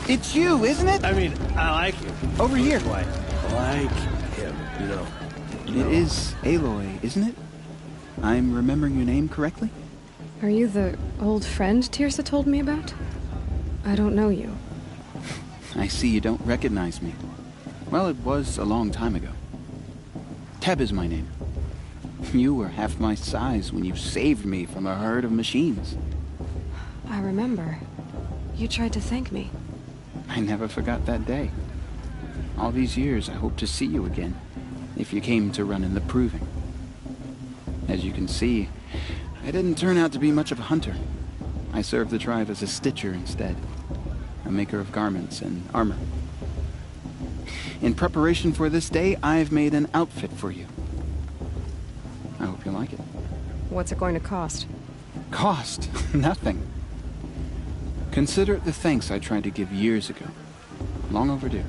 It's you, isn't it? I mean, I like him. Over here. I like him, you know. It is Aloy, isn't it? I'm remembering your name correctly? Are you the old friend Tirsa told me about? I don't know you. I see you don't recognize me. Well, it was a long time ago. Teb is my name. You were half my size when you saved me from a herd of machines. I remember. You tried to thank me. I never forgot that day. All these years, I hope to see you again, if you came to run in the proving. As you can see, I didn't turn out to be much of a hunter. I served the tribe as a stitcher instead, a maker of garments and armor. In preparation for this day, I've made an outfit for you. I hope you like it. What's it going to cost? Cost? Nothing. Consider it the thanks I tried to give years ago. Long overdue.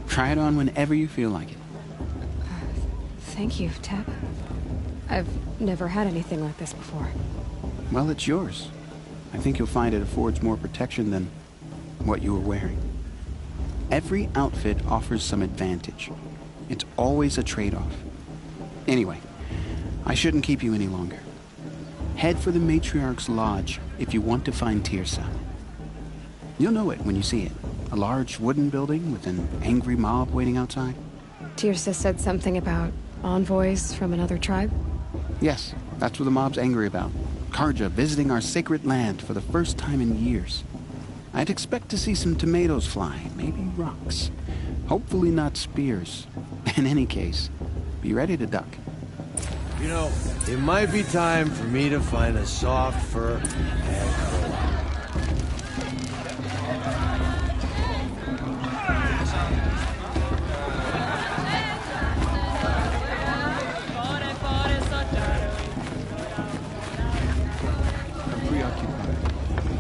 Try it on whenever you feel like it. Thank you, Teb. I've never had anything like this before. Well, it's yours. I think you'll find it affords more protection than what you were wearing. Every outfit offers some advantage. It's always a trade-off. Anyway, I shouldn't keep you any longer. Head for the Matriarch's Lodge if you want to find Tirsa. You'll know it when you see it. A large wooden building with an angry mob waiting outside. Tirsa said something about envoys from another tribe? Yes, that's what the mob's angry about. Karja visiting our sacred land for the first time in years. I'd expect to see some tomatoes fly, maybe rocks. Hopefully not spears. In any case, be ready to duck. You know, it might be time for me to find a soft fur and curl up.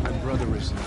My brother is not.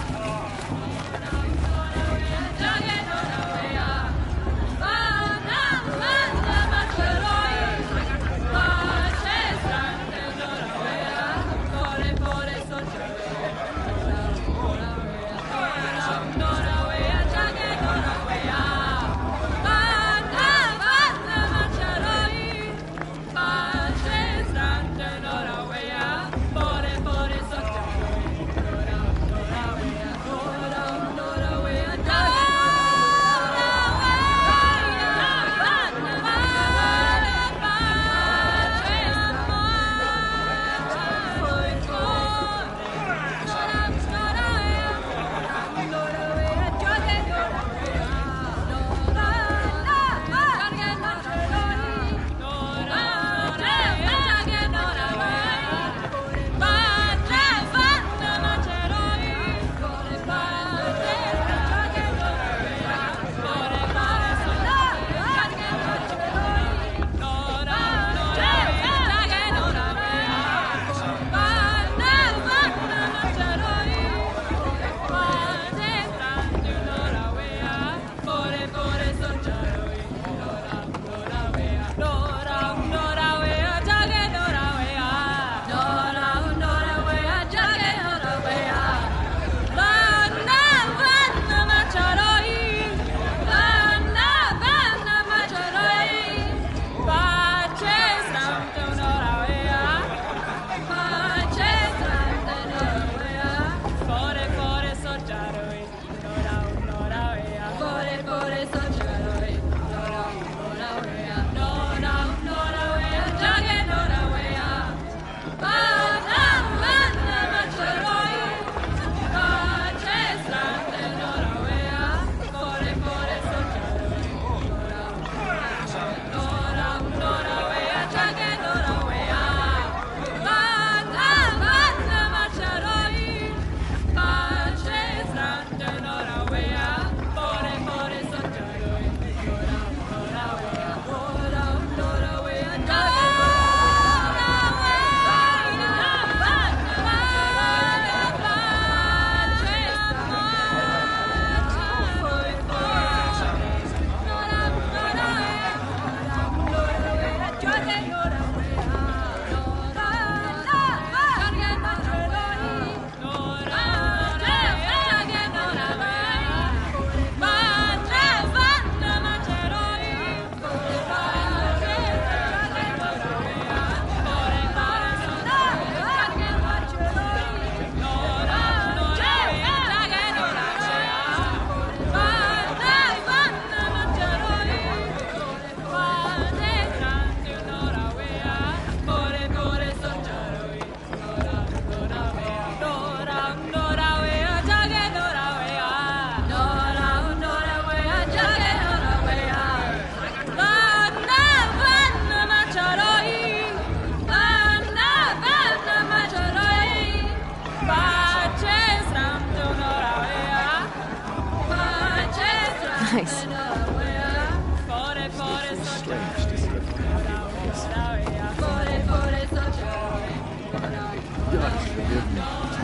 Nice.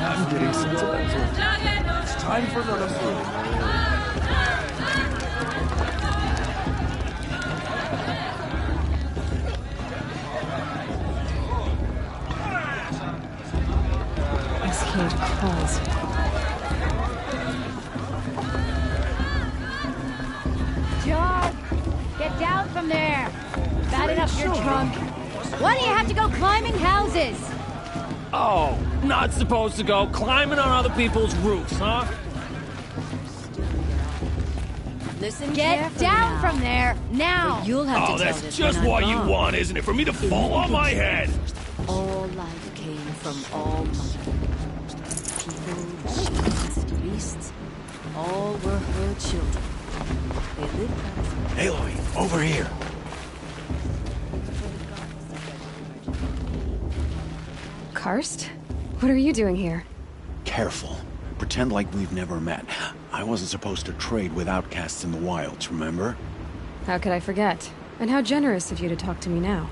I'm getting sentimental. It's time for another food. Escaped calls. John, get down from there. Batted up your trunk. Why do you have to go climbing houses? Oh, not supposed to go climbing on other people's roofs, huh? Listen, get down from there now. But you'll have to tell that's just what you want, isn't it? For me to fall on my head. All life came from all people, machines, beasts. All were her children. They lived by Aloy, over here. Karst? What are you doing here? Careful. Pretend like we've never met. I wasn't supposed to trade with outcasts in the wilds, remember? How could I forget? And how generous of you to talk to me now.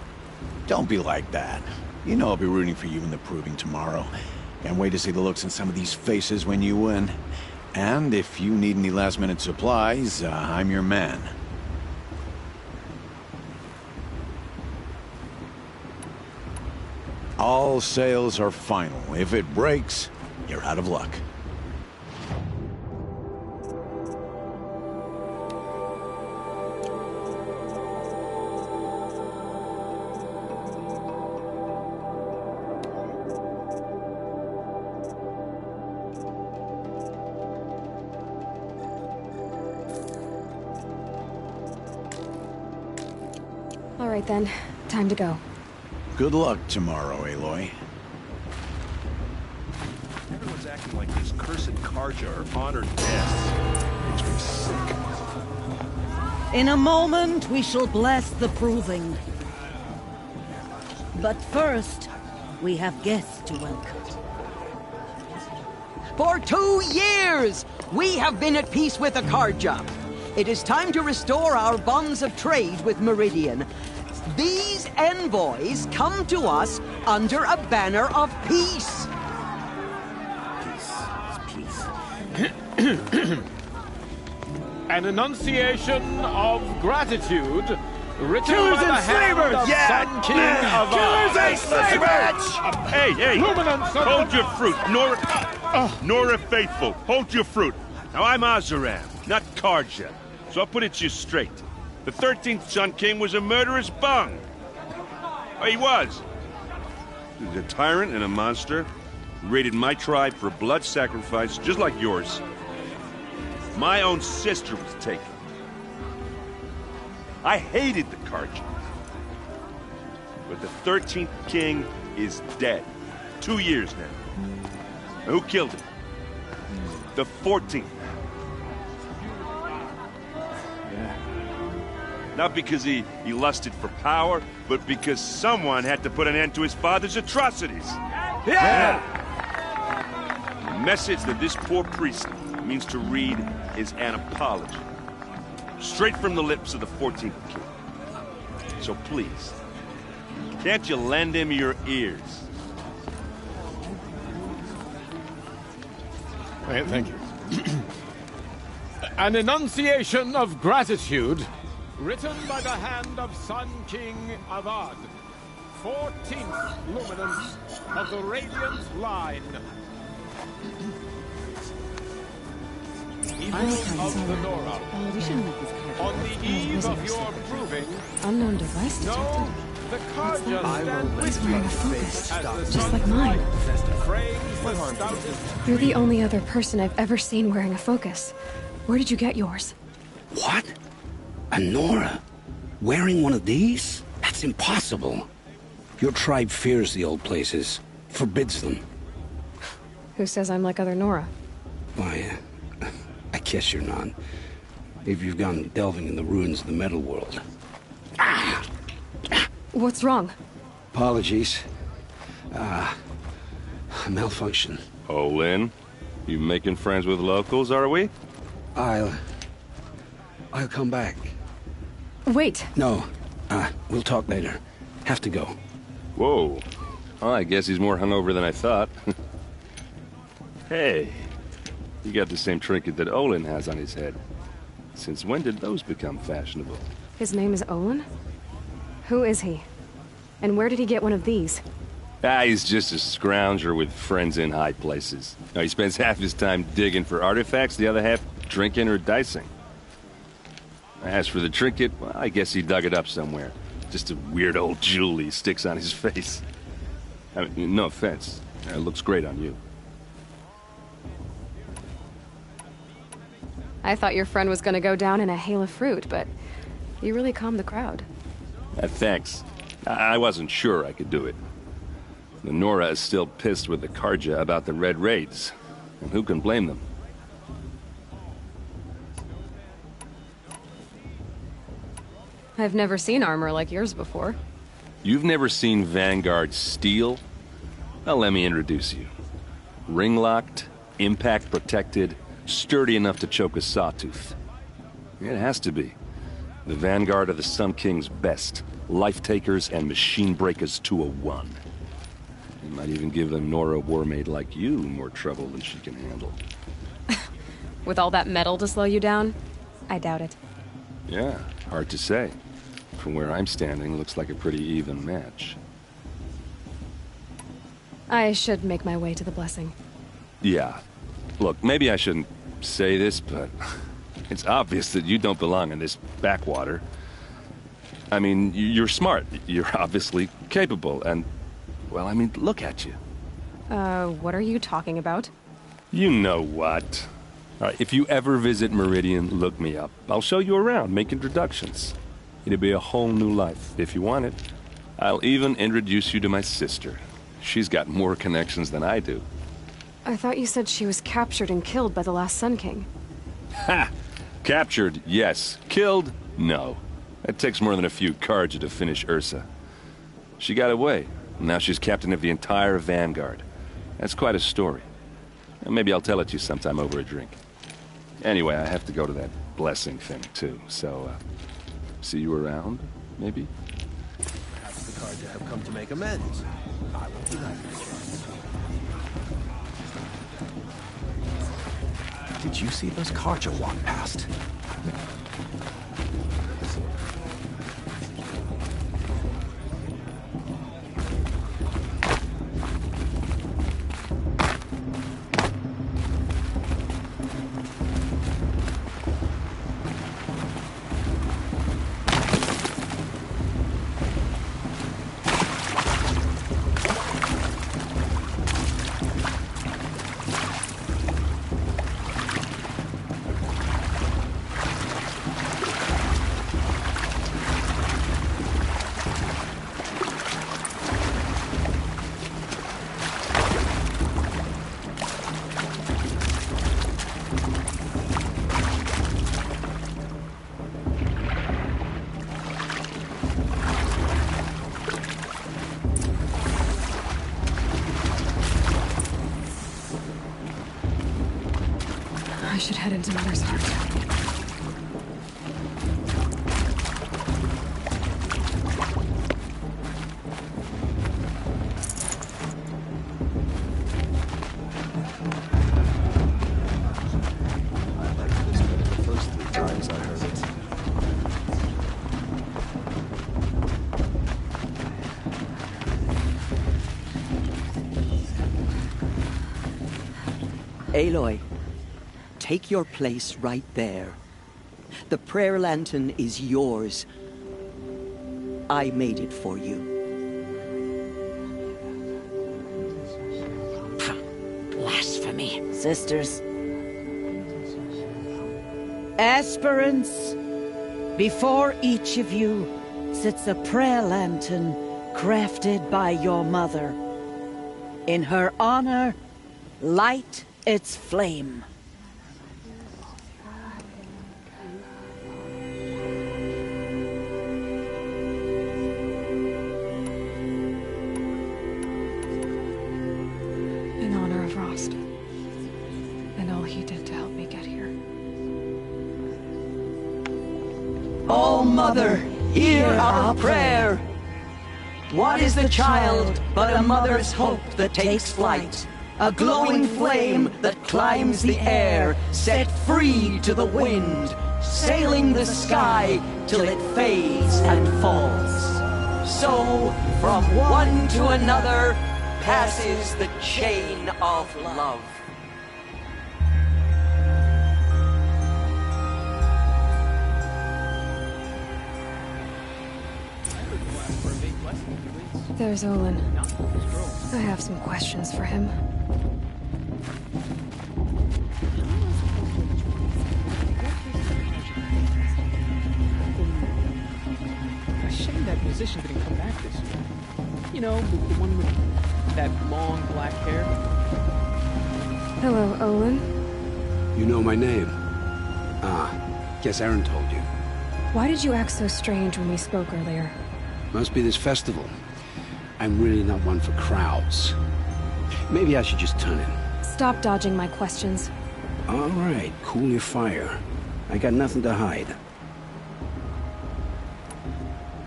Don't be like that. You know I'll be rooting for you in the proving tomorrow. Can't wait to see the looks on some of these faces when you win. And if you need any last-minute supplies, I'm your man. All sales are final. If it breaks, you're out of luck. All right then, time to go. Good luck tomorrow, Aloy. Everyone's acting like these cursed Karja are honored guests. Makes me sick. In a moment, we shall bless the proving. But first, we have guests to welcome. For 2 years, we have been at peace with the Karja. It is time to restore our bonds of trade with Meridian. These envoys come to us under a banner of peace. An enunciation of gratitude written Killers by the and hand slavers! of Sun King of Killers and slavers! Hey, hold your fruit. Nora Faithful, hold your fruit. Now, I'm Azaram, not Karja, so I'll put it to you straight. The 13th Sun King was a murderous bung. Oh, he was. He was a tyrant and a monster. He raided my tribe for blood sacrifice, just like yours. My own sister was taken. I hated the Karja. But the 13th king is dead. 2 years now. Who killed him? The 14th. Yeah. Not because he lusted for power, but because someone had to put an end to his father's atrocities. Yeah! The message that this poor priest means to read is an apology. Straight from the lips of the 14th king. So please, can't you lend him your ears? Thank you. An enunciation of gratitude written by the hand of Sun King Avad, 14th luminance of the Radiant Line. People of the Nora, Oh, we shouldn't let this card. on the eve of your proving, Unknown device detected. no, the Karja stand He's with wearing you a focus, as the just sun like mine. frames the stoutest You're the only other person I've ever seen wearing a focus. Where did you get yours? What? A Nora? Wearing one of these? That's impossible. Your tribe fears the old places, forbids them. Who says I'm like other Nora? Why, I guess you're not. If you've gone delving in the ruins of the metal world. What's wrong? Apologies. Malfunction. Oh, Lynn, you making friends with locals, are we? I'll come back. Wait. No, we'll talk later. Have to go. Whoa. Well, I guess he's more hungover than I thought. Hey, you got the same trinket that Olin has on his head. Since when did those become fashionable? His name is Olin? Who is he? And where did he get one of these? He's just a scrounger with friends in high places. He spends half his time digging for artifacts, the other half drinking or dicing. As for the trinket, well, I guess he dug it up somewhere. Just a weird old jewel he sticks on his face. I mean, no offense. It looks great on you. I thought your friend was gonna go down in a hail of fruit, but you really calmed the crowd. Thanks. I wasn't sure I could do it. The Nora is still pissed with the Karja about the Red Raids. And who can blame them? I've never seen armor like yours before. You've never seen Vanguard steel? Well, let me introduce you. Ring-locked, impact-protected, sturdy enough to choke a sawtooth. It has to be. The Vanguard of the Sun King's best. Life-takers and machine breakers to a one. It might even give a Nora warmaid like you more trouble than she can handle. With all that metal to slow you down? I doubt it. Yeah, hard to say. From where I'm standing, looks like a pretty even match. I should make my way to the blessing. Yeah. Look, maybe I shouldn't say this, but it's obvious that you don't belong in this backwater. I mean, you're smart. You're obviously capable, and, well, I mean, look at you. What are you talking about? You know what. All right, if you ever visit Meridian, look me up. I'll show you around, make introductions. It'll be a whole new life, if you want it. I'll even introduce you to my sister. She's got more connections than I do. I thought you said she was captured and killed by the last Sun King. Ha! Captured, yes. Killed, no. It takes more than a few Karja to finish Ursa. She got away. Now she's captain of the entire Vanguard. That's quite a story. Maybe I'll tell it to you sometime over a drink. Anyway, I have to go to that blessing thing, too. So, see you around, maybe? Perhaps the Karja have come to make amends. I will do that. Did you see those Karja walk past? should head into Mother's heart. Aloy, take your place right there. The prayer lantern is yours. I made it for you. Blasphemy, sisters. Aspirants, before each of you sits a prayer lantern crafted by your mother. In her honor, light its flame. In honor of Rost, and all he did to help me get here. O Mother, hear our prayer. What is the child but a mother's hope that takes flight? A glowing flame that climbs the air, set free to the wind, sailing the sky till it fades and falls. So, from one to another, passes the chain of love. There's Olin. I have some questions for him. A shame that musician didn't come back this year. You know, the one with that long black hair. Hello, Olin. You know my name? Ah, guess Aaron told you. Why did you act so strange when we spoke earlier? Must be this festival. I'm really not one for crowds. Maybe I should just turn in. Stop dodging my questions. All right, cool your fire. I got nothing to hide.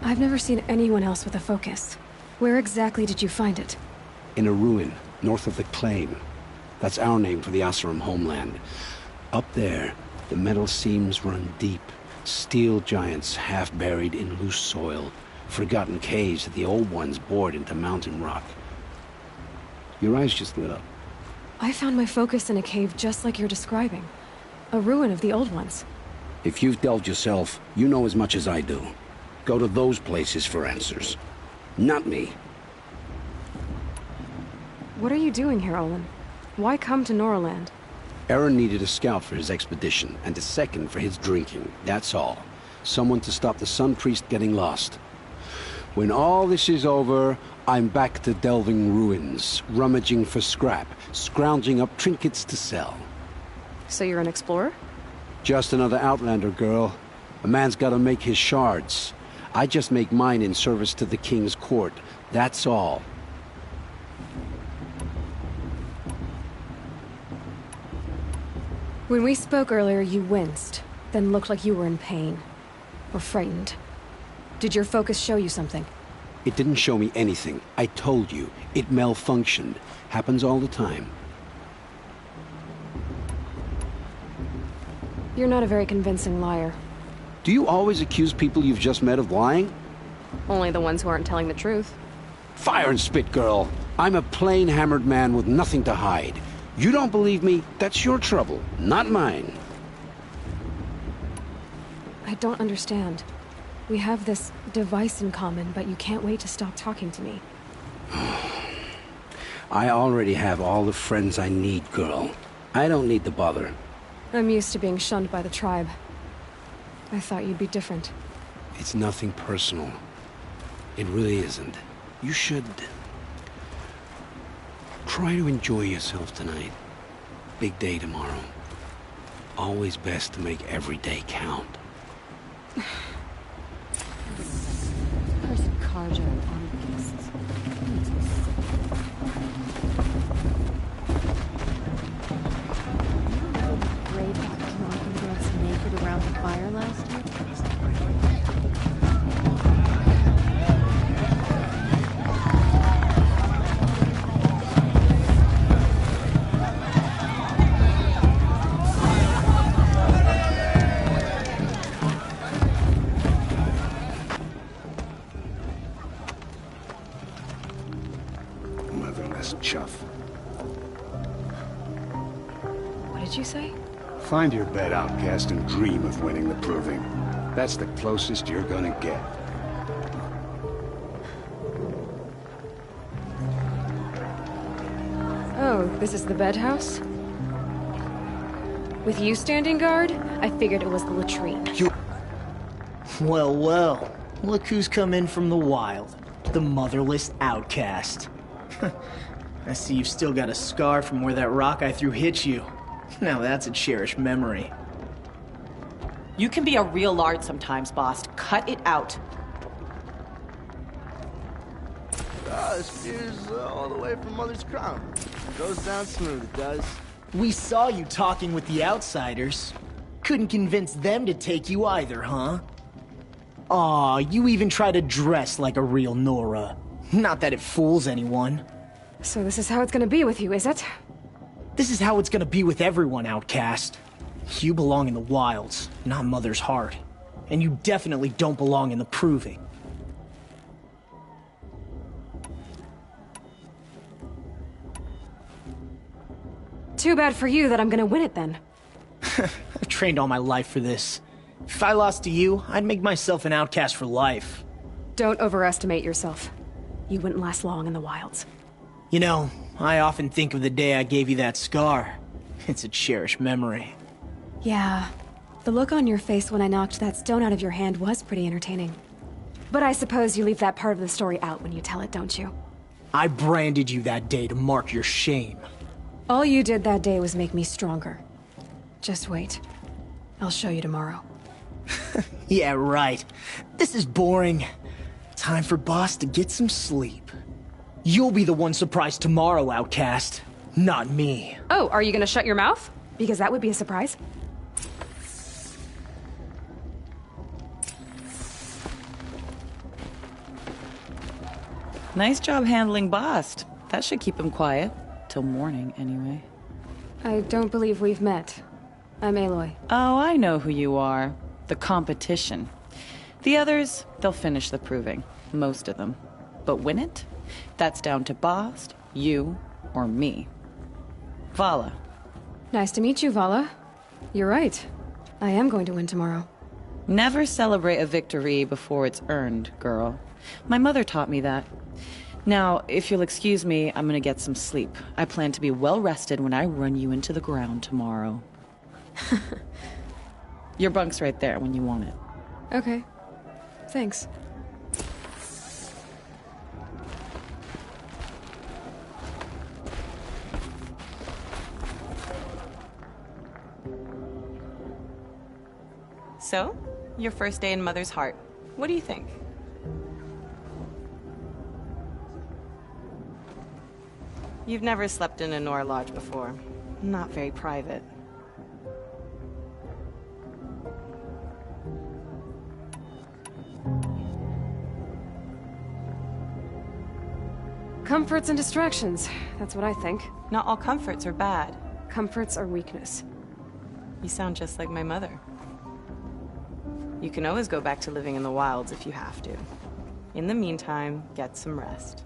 I've never seen anyone else with a focus. Where exactly did you find it? In a ruin, north of the Claim. That's our name for the Asuram homeland. Up there, the metal seams run deep. Steel giants half buried in loose soil. Forgotten caves that the old ones bored into mountain rock. Your eyes just lit up. I found my focus in a cave just like you're describing. A ruin of the old ones. If you've delved yourself, you know as much as I do. Go to those places for answers. Not me. What are you doing here, Olin? Why come to Norland? Aaron needed a scout for his expedition, and a second for his drinking. That's all. Someone to stop the Sun Priest getting lost. When all this is over, I'm back to delving ruins, rummaging for scrap, scrounging up trinkets to sell. So you're an explorer? Just another Outlander, girl. A man's gotta make his shards. I just make mine in service to the King's court. That's all. When we spoke earlier, you winced, then looked like you were in pain. Or frightened. Did your focus show you something? It didn't show me anything. I told you. It malfunctioned. Happens all the time. You're not a very convincing liar. Do you always accuse people you've just met of lying? Only the ones who aren't telling the truth. Fire and spit, girl. I'm a plain hammered man with nothing to hide. You don't believe me? That's your trouble, not mine. I don't understand. We have this device in common, but you can't wait to stop talking to me. I already have all the friends I need, girl. I don't need the bother. I'm used to being shunned by the tribe. I thought you'd be different. It's nothing personal. It really isn't. You should try to enjoy yourself tonight. Big day tomorrow. Always best to make every day count. Cursed Karja on guests. Great Find your bed, outcast, and dream of winning the proving. That's the closest you're gonna get. Oh, this is the bed house? With you standing guard, I figured it was the latrine. Well, well. Look who's come in from the wild. The motherless outcast. I see you've still got a scar from where that rock I threw hit you. Now that's a cherished memory. You can be a real lard sometimes, boss. Cut it out. Spears all the way from Mother's Crown. Goes down smooth, it does. We saw you talking with the outsiders. Couldn't convince them to take you either, huh? Aw, you even try to dress like a real Nora. Not that it fools anyone. So this is how it's gonna be with you, is it? This is how it's gonna be with everyone, outcast. You belong in the wilds, not Mother's heart. And you definitely don't belong in the proving. Too bad for you that I'm gonna win it then. I've trained all my life for this. If I lost to you, I'd make myself an outcast for life. Don't overestimate yourself. You wouldn't last long in the wilds. You know, I often think of the day I gave you that scar. It's a cherished memory. Yeah, the look on your face when I knocked that stone out of your hand was pretty entertaining. But I suppose you leave that part of the story out when you tell it, don't you? I branded you that day to mark your shame. All you did that day was make me stronger. Just wait. I'll show you tomorrow. Yeah, right. This is boring. Time for Boss to get some sleep. You'll be the one surprised tomorrow, outcast. Not me. Oh, are you gonna shut your mouth? Because that would be a surprise. Nice job handling Bast. That should keep him quiet. Till morning, anyway. I don't believe we've met. I'm Aloy. Oh, I know who you are. The competition. The others, they'll finish the proving. Most of them. But win it? That's down to Bast, you, or me. Vala. Nice to meet you, Vala. You're right. I am going to win tomorrow. Never celebrate a victory before it's earned, girl. My mother taught me that. Now, if you'll excuse me, I'm gonna get some sleep. I plan to be well rested when I run you into the ground tomorrow. Your bunk's right there when you want it. Okay. Thanks. So, your first day in Mother's heart. What do you think? You've never slept in a Nora lodge before. Not very private. Comforts and distractions. That's what I think. Not all comforts are bad. Comforts are weakness. You sound just like my mother. You can always go back to living in the wilds if you have to. In the meantime, get some rest.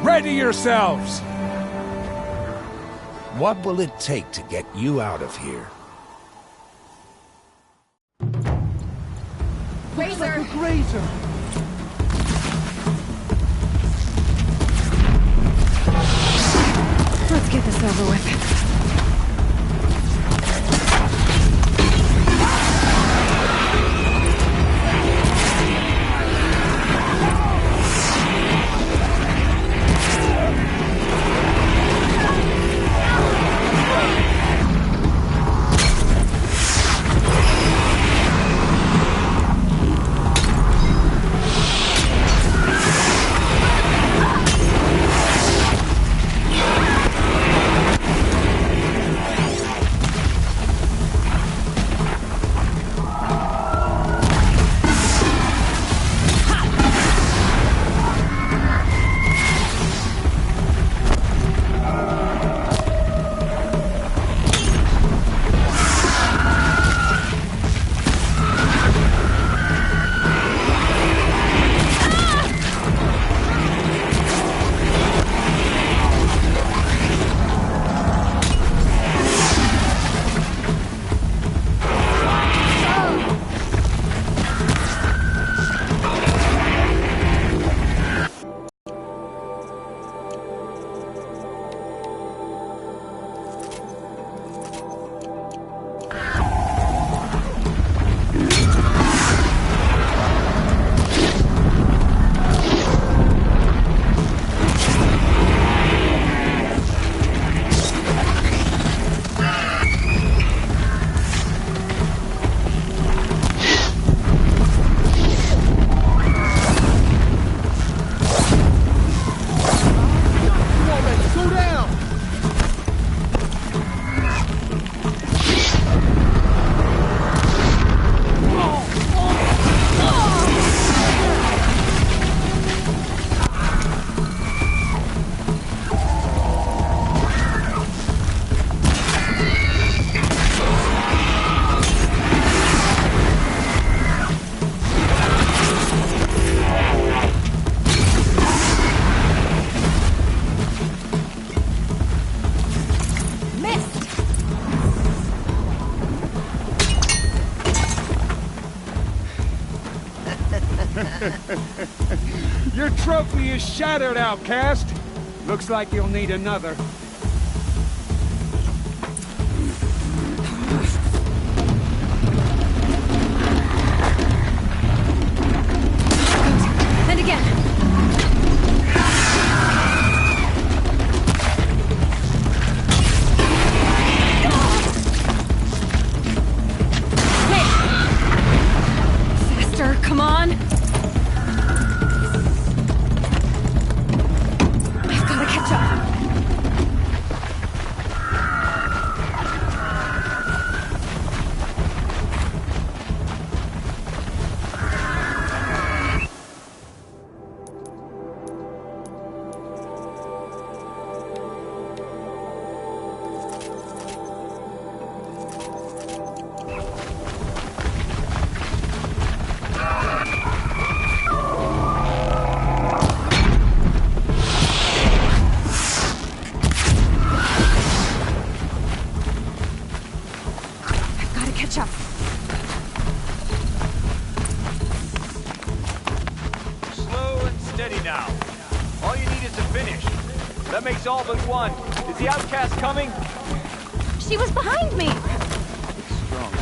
Ready yourselves! What will it take to get you out of here? Razor! Razor! get this over with. Your trophy is shattered, outcast. Looks like you'll need another. And again. Faster, come on. I've got to catch up. All but one. Is the outcast coming? She was behind me. Strong.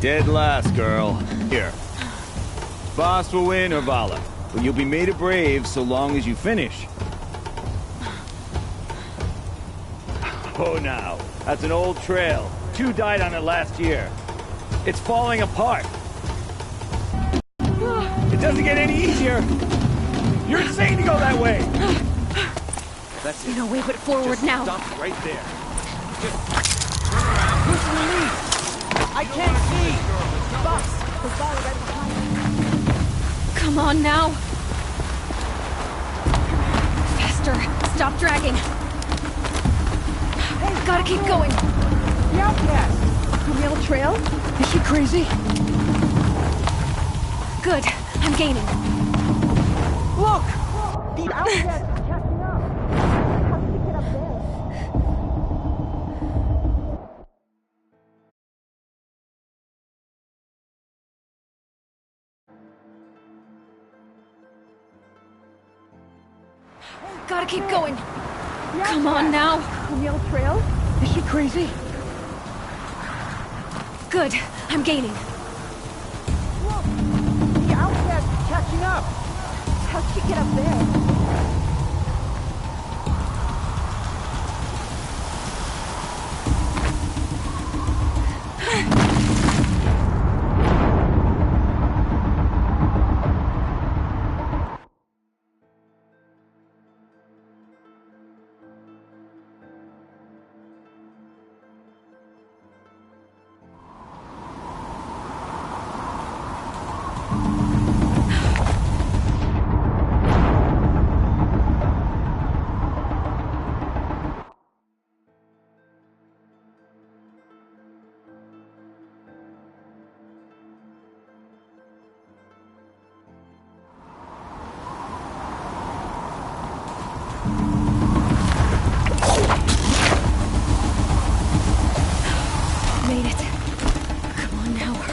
Dead last, girl. Here. Boss will win or Vala, but you'll be made a brave so long as you finish. Oh, now. That's an old trail. 2 died on it last year. It's falling apart. It doesn't get any easier. You're insane to go that way. That's it. No way but forward Just now. Stop right there. Just turn around. Who's the lead? I can't see. Boss, the Vala right behind me. Come on now. Faster. Stop dragging. Gotta keep going. The outcast! A real trail? Is she crazy? Good. I'm gaining. Look! The outcast is catching up! How did we get up there? Gotta keep going. Come on now. Camille Trail? Is she crazy? Good. I'm gaining. Look! The outcast is catching up! How'd she get up there?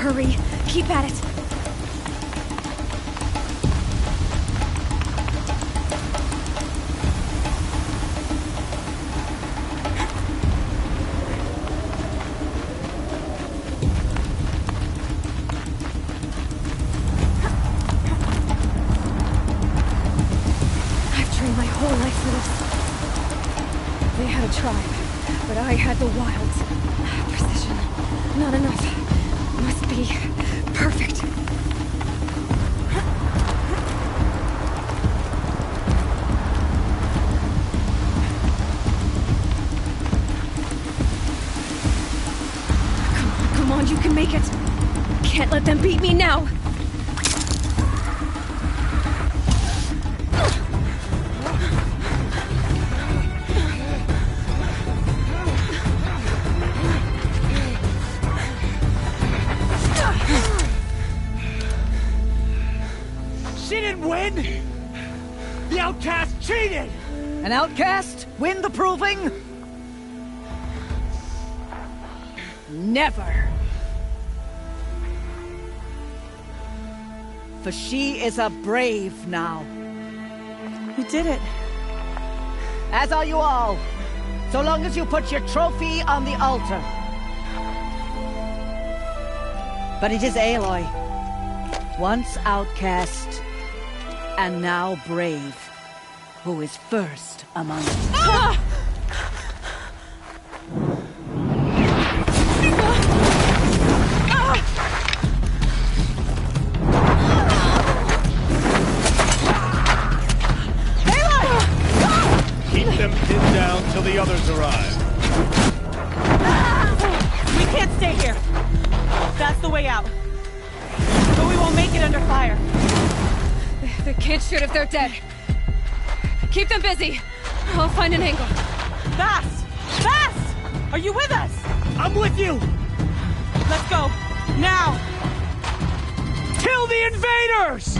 Hurry. Keep at it. I've trained my whole life for this. They had a tribe, but I had the wilds. Precision. Not enough. Must be perfect. Come on, you can make it. Can't let them beat me now. The outcast cheated! An outcast? Win the proving? Never. For she is a brave now. You did it. As are you all. So long as you put your trophy on the altar. But it is Aloy. Once outcast, and now brave, who is first among us. Ah! Keep them pinned down till the others arrive. We can't stay here. That's the way out. But we won't make it under fire. They can't shoot if they're dead. Keep them busy. I'll find an angle. Fast! Fast! Are you with us? I'm with you! Let's go. Now! Kill the invaders!